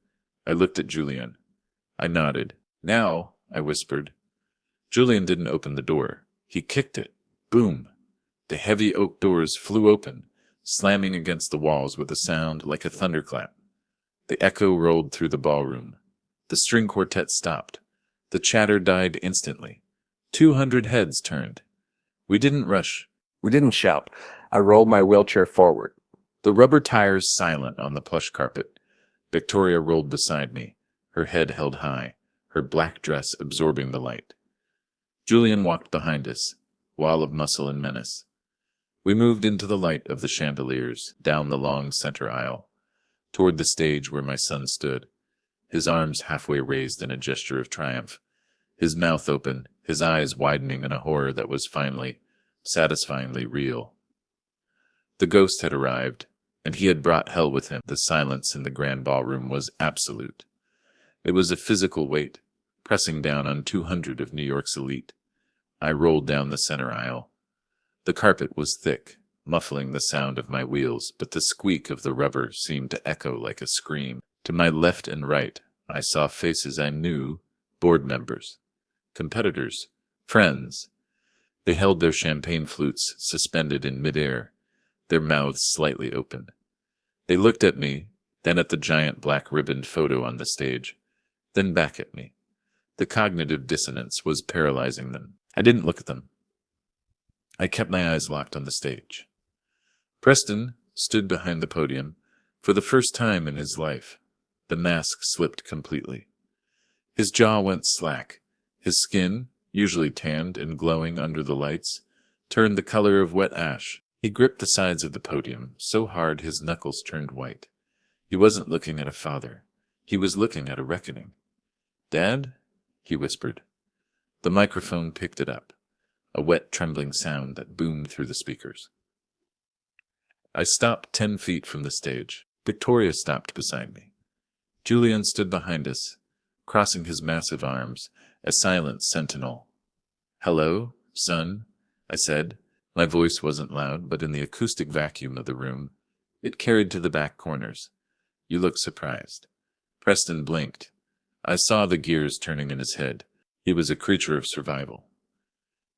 I looked at Julian. I nodded. "Now," I whispered. Julian didn't open the door. He kicked it. Boom! The heavy oak doors flew open, slamming against the walls with a sound like a thunderclap. The echo rolled through the ballroom. The string quartet stopped. The chatter died instantly. 200 heads turned. We didn't rush. We didn't shout. I rolled my wheelchair forward. The rubber tires silent on the plush carpet. Victoria rolled beside me, her head held high, her black dress absorbing the light. Julian walked behind us, wall of muscle and menace. We moved into the light of the chandeliers, down the long center aisle, toward the stage where my son stood, his arms halfway raised in a gesture of triumph, his mouth open, his eyes widening in a horror that was finally satisfyingly real. The ghost had arrived, and he had brought hell with him. The silence in the grand ballroom was absolute. It was a physical weight, pressing down on 200 of New York's elite. I rolled down the center aisle. The carpet was thick, muffling the sound of my wheels, but the squeak of the rubber seemed to echo like a scream. To my left and right, I saw faces I knew, board members, competitors, friends. They held their champagne flutes suspended in midair, their mouths slightly open. They looked at me, then at the giant black ribboned photo on the stage, then back at me. The cognitive dissonance was paralyzing them. I didn't look at them. I kept my eyes locked on the stage. Preston stood behind the podium. For the first time in his life, the mask slipped completely. His jaw went slack. His skin, usually tanned and glowing under the lights, turned the color of wet ash. He gripped the sides of the podium so hard his knuckles turned white. He wasn't looking at a father. He was looking at a reckoning. "Dad?" he whispered. The microphone picked it up, a wet, trembling sound that boomed through the speakers. I stopped 10 feet from the stage. Victoria stopped beside me. Julian stood behind us, crossing his massive arms, a silent sentinel. "Hello, son," I said. My voice wasn't loud, but in the acoustic vacuum of the room, it carried to the back corners. "You look surprised." Preston blinked. I saw the gears turning in his head. He was a creature of survival.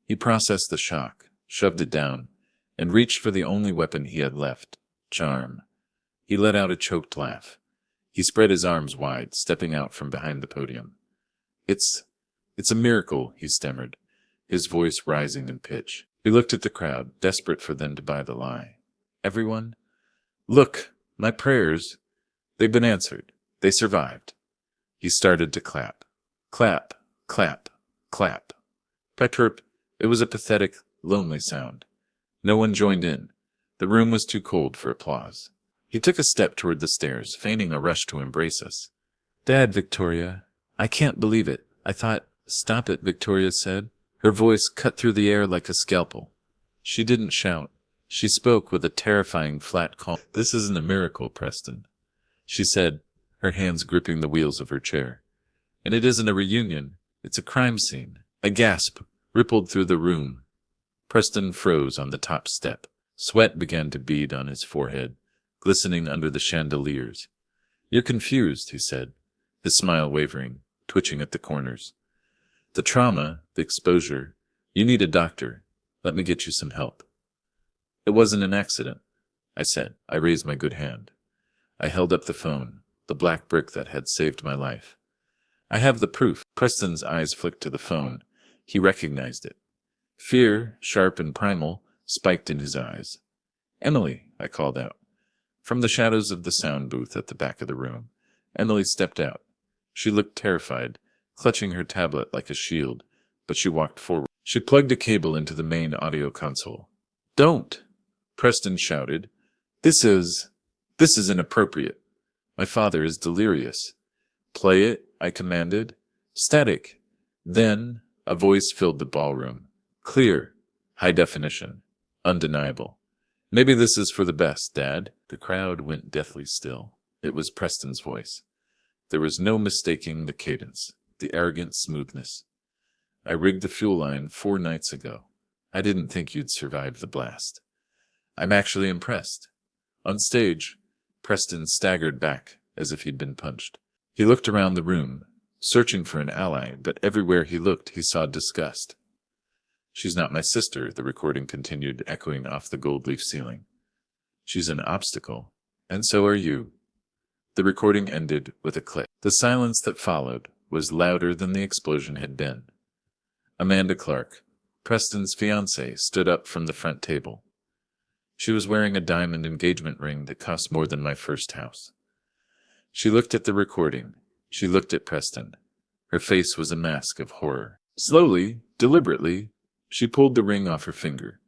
He processed the shock, shoved it down, and reached for the only weapon he had left, charm. He let out a choked laugh. He spread his arms wide, stepping out from behind the podium. It's a miracle," he stammered, his voice rising in pitch. He looked at the crowd, desperate for them to buy the lie. "Everyone? Look, my prayers. They've been answered. They survived." He started to clap. Clap, clap, clap. Petrop, it was a pathetic, lonely sound. No one joined in. The room was too cold for applause. He took a step toward the stairs, feigning a rush to embrace us. "Dad, Victoria, I can't believe it. I thought—" "Stop it," Victoria said. Her voice cut through the air like a scalpel. She didn't shout. She spoke with a terrifying flat calm. "This isn't a miracle, Preston," she said, her hands gripping the wheels of her chair. "And it isn't a reunion. It's a crime scene." A gasp rippled through the room. Preston froze on the top step. Sweat began to bead on his forehead, glistening under the chandeliers. "You're confused," he said, his smile wavering, twitching at the corners. "The trauma, the exposure. You need a doctor. Let me get you some help." "It wasn't an accident," I said. I raised my good hand. I held up the phone, the black brick that had saved my life. "I have the proof." Preston's eyes flicked to the phone. He recognized it. Fear, sharp and primal, spiked in his eyes. "Emily," I called out. From the shadows of the sound booth at the back of the room, Emily stepped out. She looked terrified, clutching her tablet like a shield, but she walked forward. She plugged a cable into the main audio console. "Don't!" Preston shouted. This is inappropriate. My father is delirious." "Play it," I commanded. "Static." Then a voice filled the ballroom. Clear, high definition, undeniable. "Maybe this is for the best, Dad." The crowd went deathly still. It was Preston's voice. There was no mistaking the cadence, the arrogant smoothness. "I rigged the fuel line 4 nights ago. I didn't think you'd survive the blast." "I'm actually impressed." On stage, Preston staggered back as if he'd been punched. He looked around the room, searching for an ally, but everywhere he looked he saw disgust. "She's not my sister," the recording continued, echoing off the gold leaf ceiling. "She's an obstacle, and so are you." The recording ended with a click. The silence that followed was louder than the explosion had been. Amanda Clark, Preston's fiancée, stood up from the front table. She was wearing a diamond engagement ring that cost more than my first house. She looked at the recording. She looked at Preston. Her face was a mask of horror. Slowly, deliberately, she pulled the ring off her finger.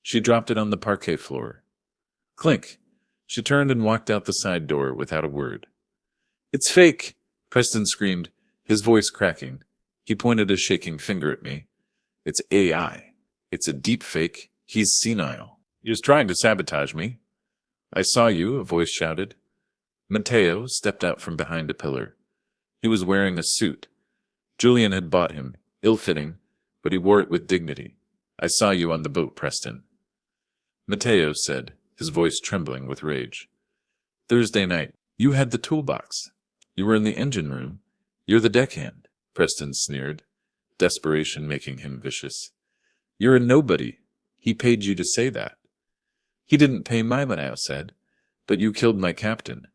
She dropped it on the parquet floor. Clink! She turned and walked out the side door without a word. "It's fake!" Preston screamed, his voice cracking. He pointed a shaking finger at me. "It's AI. It's a deep fake. He's senile. He was trying to sabotage me. I saw you, a voice shouted. Matteo stepped out from behind a pillar. He was wearing a suit. Julian had bought him, ill-fitting, but he wore it with dignity. I saw you on the boat, Preston. Matteo said, his voice trembling with rage. Thursday night. You had the toolbox. You were in the engine room. You're the deckhand, Preston sneered, desperation making him vicious. You're a nobody. He paid you to say that. He didn't pay my money, I said. But you killed my captain.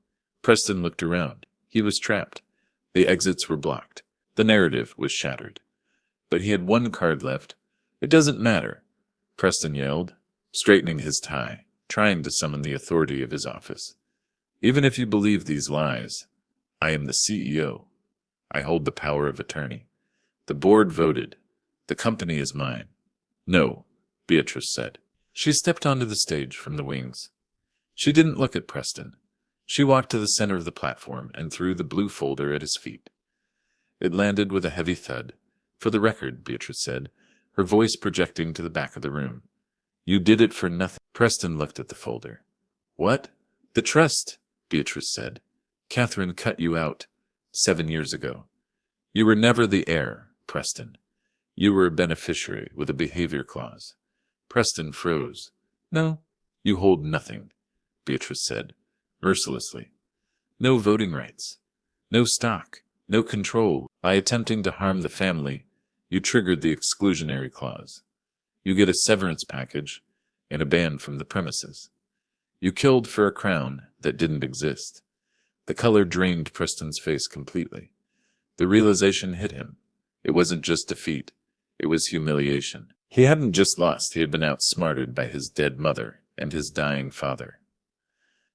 Preston looked around. He was trapped. The exits were blocked. The narrative was shattered. But he had one card left. It doesn't matter, Preston yelled, straightening his tie, trying to summon the authority of his office. Even if you believe these lies, I am the CEO. I hold the power of attorney. The board voted. The company is mine. No, Beatrice said. She stepped onto the stage from the wings. She didn't look at Preston. She walked to the center of the platform and threw the blue folder at his feet. It landed with a heavy thud. For the record, Beatrice said, her voice projecting to the back of the room. You did it for nothing. Preston looked at the folder. What? The trust, Beatrice said. Catherine cut you out 7 years ago. You were never the heir, Preston. You were a beneficiary with a behavior clause. Preston froze. No, you hold nothing, Beatrice said, mercilessly. No voting rights. No stock. No control. By attempting to harm the family, you triggered the exclusionary clause. You get a severance package and a ban from the premises. You killed for a crown that didn't exist. The color drained Preston's face completely. The realization hit him. It wasn't just defeat. It was humiliation. He hadn't just lost, he had been outsmarted by his dead mother and his dying father.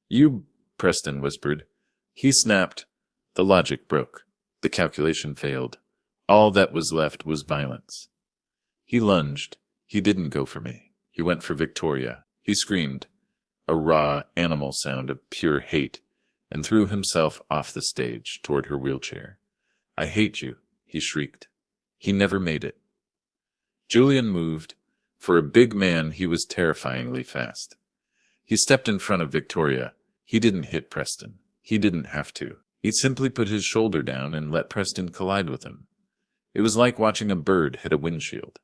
You, Preston whispered. He snapped. The logic broke. The calculation failed. All that was left was violence. He lunged. He didn't go for me. He went for Victoria. He screamed, a raw animal sound of pure hate, and threw himself off the stage toward her wheelchair. I hate you, he shrieked. He never made it. Julian moved. For a big man, he was terrifyingly fast. He stepped in front of Victoria. He didn't hit Preston. He didn't have to. He simply put his shoulder down and let Preston collide with him. It was like watching a bird hit a windshield.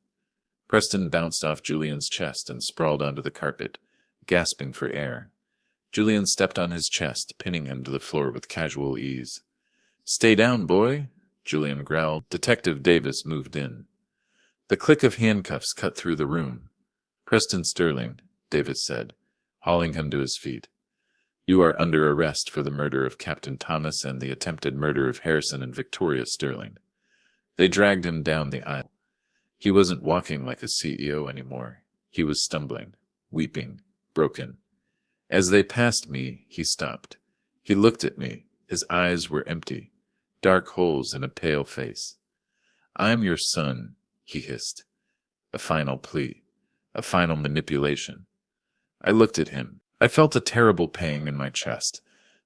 Preston bounced off Julian's chest and sprawled onto the carpet, gasping for air. Julian stepped on his chest, pinning him to the floor with casual ease. Stay down, boy, Julian growled. Detective Davis moved in. The click of handcuffs cut through the room. Preston Sterling, Davis said, hauling him to his feet. You are under arrest for the murder of Captain Thomas and the attempted murder of Harrison and Victoria Sterling. They dragged him down the aisle. He wasn't walking like a CEO anymore. He was stumbling, weeping, broken. As they passed me, he stopped. He looked at me. His eyes were empty, dark holes in a pale face. I'm your son, he hissed. A final plea, a final manipulation. I looked at him. I felt a terrible pang in my chest,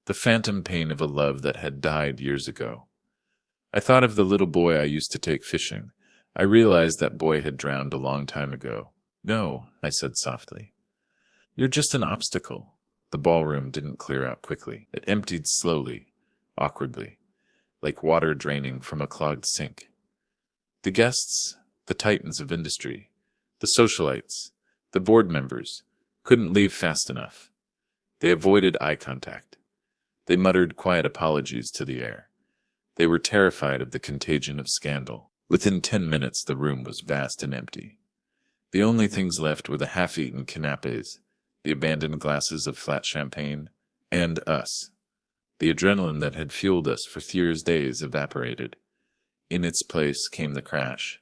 the phantom pain of a love that had died years ago. I thought of the little boy I used to take fishing. I realized that boy had drowned a long time ago. No, I said softly. You're just an obstacle. The ballroom didn't clear out quickly. It emptied slowly, awkwardly, like water draining from a clogged sink. The guests, the titans of industry, the socialites, the board members, couldn't leave fast enough. They avoided eye contact. They muttered quiet apologies to the air. They were terrified of the contagion of scandal. Within 10 minutes, the room was vast and empty. The only things left were the half-eaten canapes, the abandoned glasses of flat champagne, and us. The adrenaline that had fueled us for Thier's days evaporated. In its place came the crash.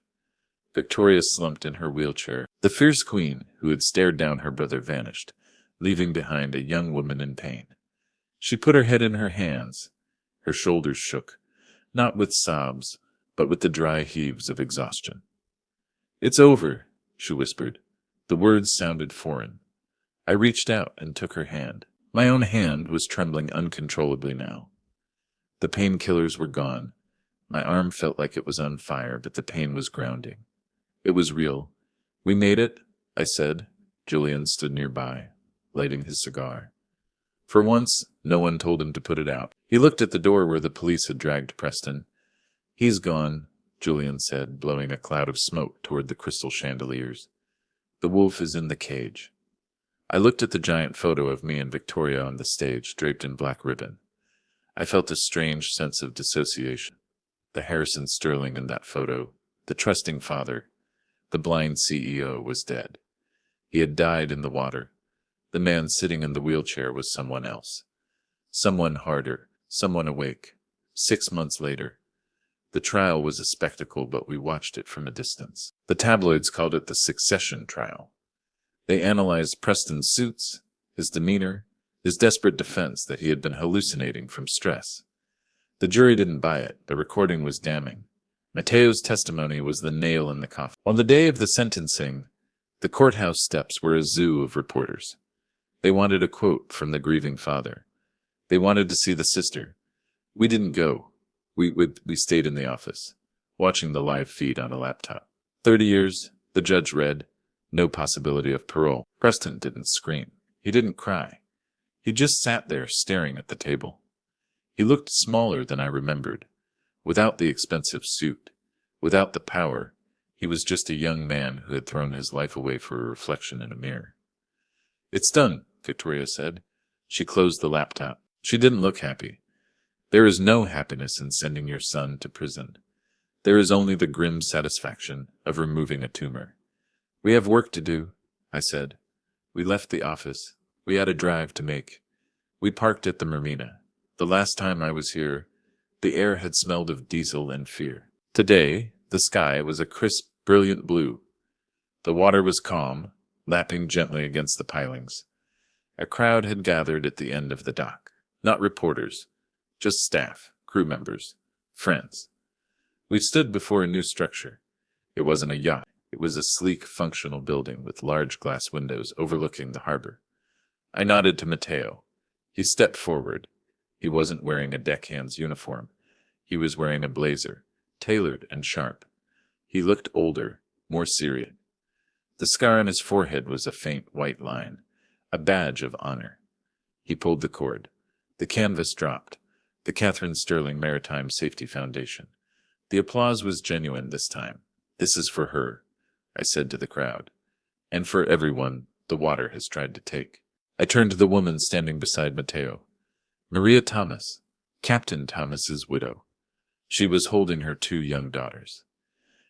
Victoria slumped in her wheelchair. The fierce queen, who had stared down her brother, vanished, leaving behind a young woman in pain. She put her head in her hands. Her shoulders shook, not with sobs, but with the dry heaves of exhaustion. It's over, she whispered. The words sounded foreign. I reached out and took her hand. My own hand was trembling uncontrollably now. The painkillers were gone. My arm felt like it was on fire, but the pain was grounding. It was real. We made it, I said. Julian stood nearby, lighting his cigar. For once, no one told him to put it out. He looked at the door where the police had dragged Preston. "He's gone," Julian said, blowing a cloud of smoke toward the crystal chandeliers. "The wolf is in the cage." I looked at the giant photo of me and Victoria on the stage, draped in black ribbon. I felt a strange sense of dissociation. The Harrison Sterling in that photo, the trusting father, the blind CEO, was dead. He had died in the water. The man sitting in the wheelchair was someone else. Someone harder, someone awake. 6 months later. The trial was a spectacle, but we watched it from a distance. The tabloids called it the succession trial. They analyzed Preston's suits, his demeanor, his desperate defense that he had been hallucinating from stress. The jury didn't buy it. The recording was damning. Mateo's testimony was the nail in the coffin. On the day of the sentencing, the courthouse steps were a zoo of reporters. They wanted a quote from the grieving father. They wanted to see the sister. We didn't go. We stayed in the office, watching the live feed on a laptop. 30 years, the judge read, no possibility of parole. Preston didn't scream. He didn't cry. He just sat there staring at the table. He looked smaller than I remembered. Without the expensive suit, without the power, he was just a young man who had thrown his life away for a reflection in a mirror. "It's done," Victoria said. She closed the laptop. She didn't look happy. There is no happiness in sending your son to prison. There is only the grim satisfaction of removing a tumor. "We have work to do," I said. We left the office. We had a drive to make. We parked at the marina. The last time I was here, the air had smelled of diesel and fear. Today, the sky was a crisp, brilliant blue. The water was calm, lapping gently against the pilings. A crowd had gathered at the end of the dock. Not reporters, just staff, crew members, friends. We stood before a new structure. It wasn't a yacht. It was a sleek, functional building with large glass windows overlooking the harbor. I nodded to Mateo. He stepped forward. He wasn't wearing a deckhand's uniform. He was wearing a blazer, tailored and sharp. He looked older, more serious. The scar on his forehead was a faint white line, a badge of honor. He pulled the cord. The canvas dropped. The Catherine Sterling Maritime Safety Foundation. The applause was genuine this time. "This is for her," I said to the crowd, "and for everyone the water has tried to take." I turned to the woman standing beside Mateo. Maria Thomas, Captain Thomas's widow. She was holding her 2 young daughters.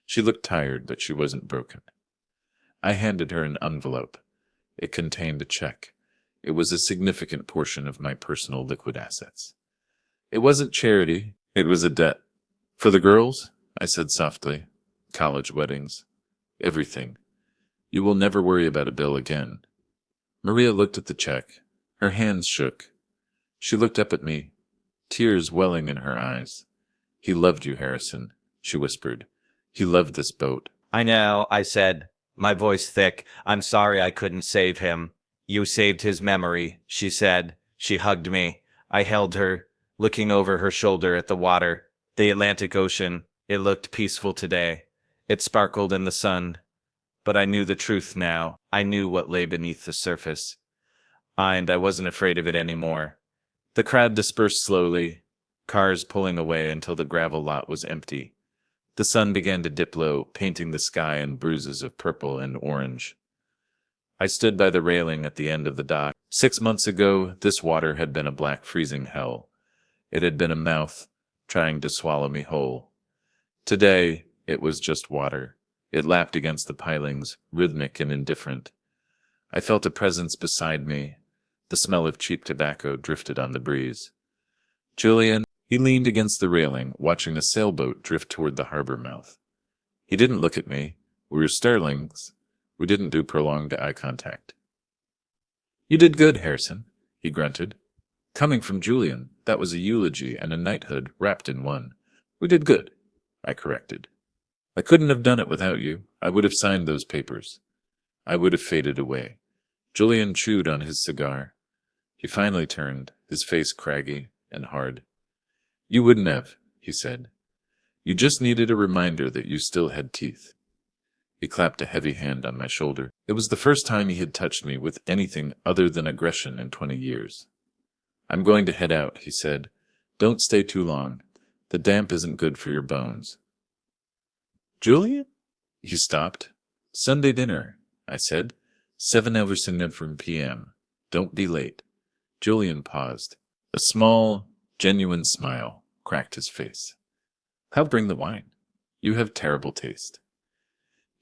She looked tired, but she wasn't broken. I handed her an envelope. It contained a check. It was a significant portion of my personal liquid assets. It wasn't charity, it was a debt. "For the girls," I said softly. "College weddings. Everything. You will never worry about a bill again." Maria looked at the check. Her hands shook. She looked up at me, tears welling in her eyes. "He loved you, Harrison," she whispered. "He loved this boat." "I know," I said, my voice thick. "I'm sorry I couldn't save him." "You saved his memory," she said. She hugged me. I held her, looking over her shoulder at the water. The Atlantic Ocean. It looked peaceful today. It sparkled in the sun. But I knew the truth now. I knew what lay beneath the surface. And I wasn't afraid of it anymore. The crowd dispersed slowly, cars pulling away until the gravel lot was empty. The sun began to dip low, painting the sky in bruises of purple and orange. I stood by the railing at the end of the dock. 6 months ago, this water had been a black freezing hell. It had been a mouth, trying to swallow me whole. Today, it was just water. It lapped against the pilings, rhythmic and indifferent. I felt a presence beside me. The smell of cheap tobacco drifted on the breeze. "Julian," he leaned against the railing, watching a sailboat drift toward the harbor mouth. He didn't look at me. We were Sterlings. We didn't do prolonged eye contact. "You did good, Harrison," he grunted. Coming from Julian, that was a eulogy and a knighthood wrapped in one. "We did good," I corrected. "I couldn't have done it without you. I would have signed those papers. I would have faded away." Julian chewed on his cigar. He finally turned, his face craggy and hard. "You wouldn't have," he said. "You just needed a reminder that you still had teeth." He clapped a heavy hand on my shoulder. It was the first time he had touched me with anything other than aggression in 20 years. I'm going to head out, he said. Don't stay too long. The damp isn't good for your bones. Julian? He stopped. Sunday dinner, I said. 7 hours from p.m. Don't be late. Julian paused. A small, genuine smile cracked his face. I'll bring the wine. You have terrible taste.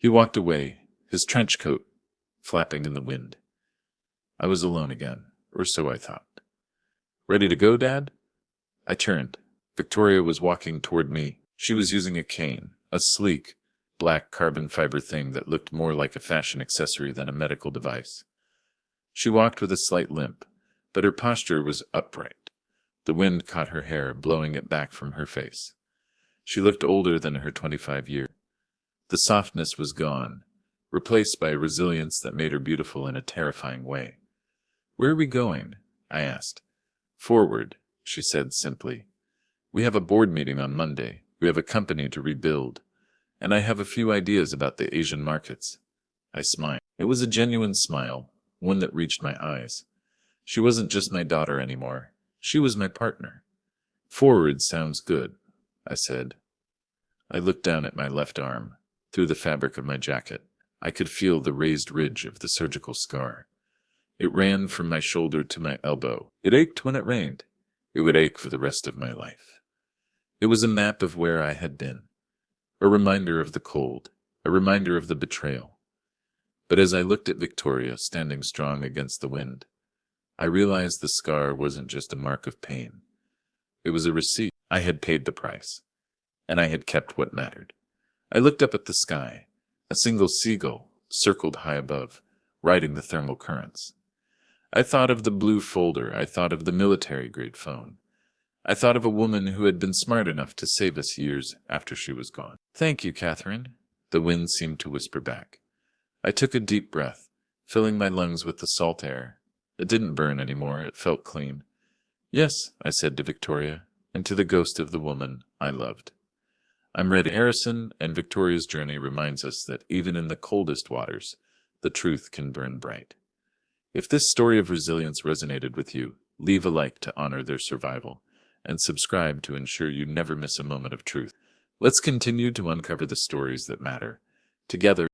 He walked away, his trench coat flapping in the wind. I was alone again, or so I thought. Ready to go, Dad? I turned. Victoria was walking toward me. She was using a cane, a sleek, black carbon fiber thing that looked more like a fashion accessory than a medical device. She walked with a slight limp, but her posture was upright. The wind caught her hair, blowing it back from her face. She looked older than her 25 years. The softness was gone, replaced by a resilience that made her beautiful in a terrifying way. Where are we going? I asked. Forward, she said simply. We have a board meeting on Monday. We have a company to rebuild. And I have a few ideas about the Asian markets. I smiled. It was a genuine smile, one that reached my eyes. She wasn't just my daughter anymore. She was my partner. Forward sounds good, I said. I looked down at my left arm. Through the fabric of my jacket, I could feel the raised ridge of the surgical scar. It ran from my shoulder to my elbow. It ached when it rained. It would ache for the rest of my life. It was a map of where I had been. A reminder of the cold, a reminder of the betrayal. But as I looked at Victoria standing strong against the wind, I realized the scar wasn't just a mark of pain. It was a receipt. I had paid the price, and I had kept what mattered. I looked up at the sky. A single seagull circled high above, riding the thermal currents. I thought of the blue folder. I thought of the military-grade phone. I thought of a woman who had been smart enough to save us years after she was gone. Thank you, Catherine, the wind seemed to whisper back. I took a deep breath, filling my lungs with the salt air. It didn't burn anymore. It felt clean. Yes, I said to Victoria, and to the ghost of the woman I loved. I'm ready. Harrison and Victoria's journey reminds us that even in the coldest waters, the truth can burn bright. If this story of resilience resonated with you, leave a like to honor their survival, and subscribe to ensure you never miss a moment of truth. Let's continue to uncover the stories that matter. Together,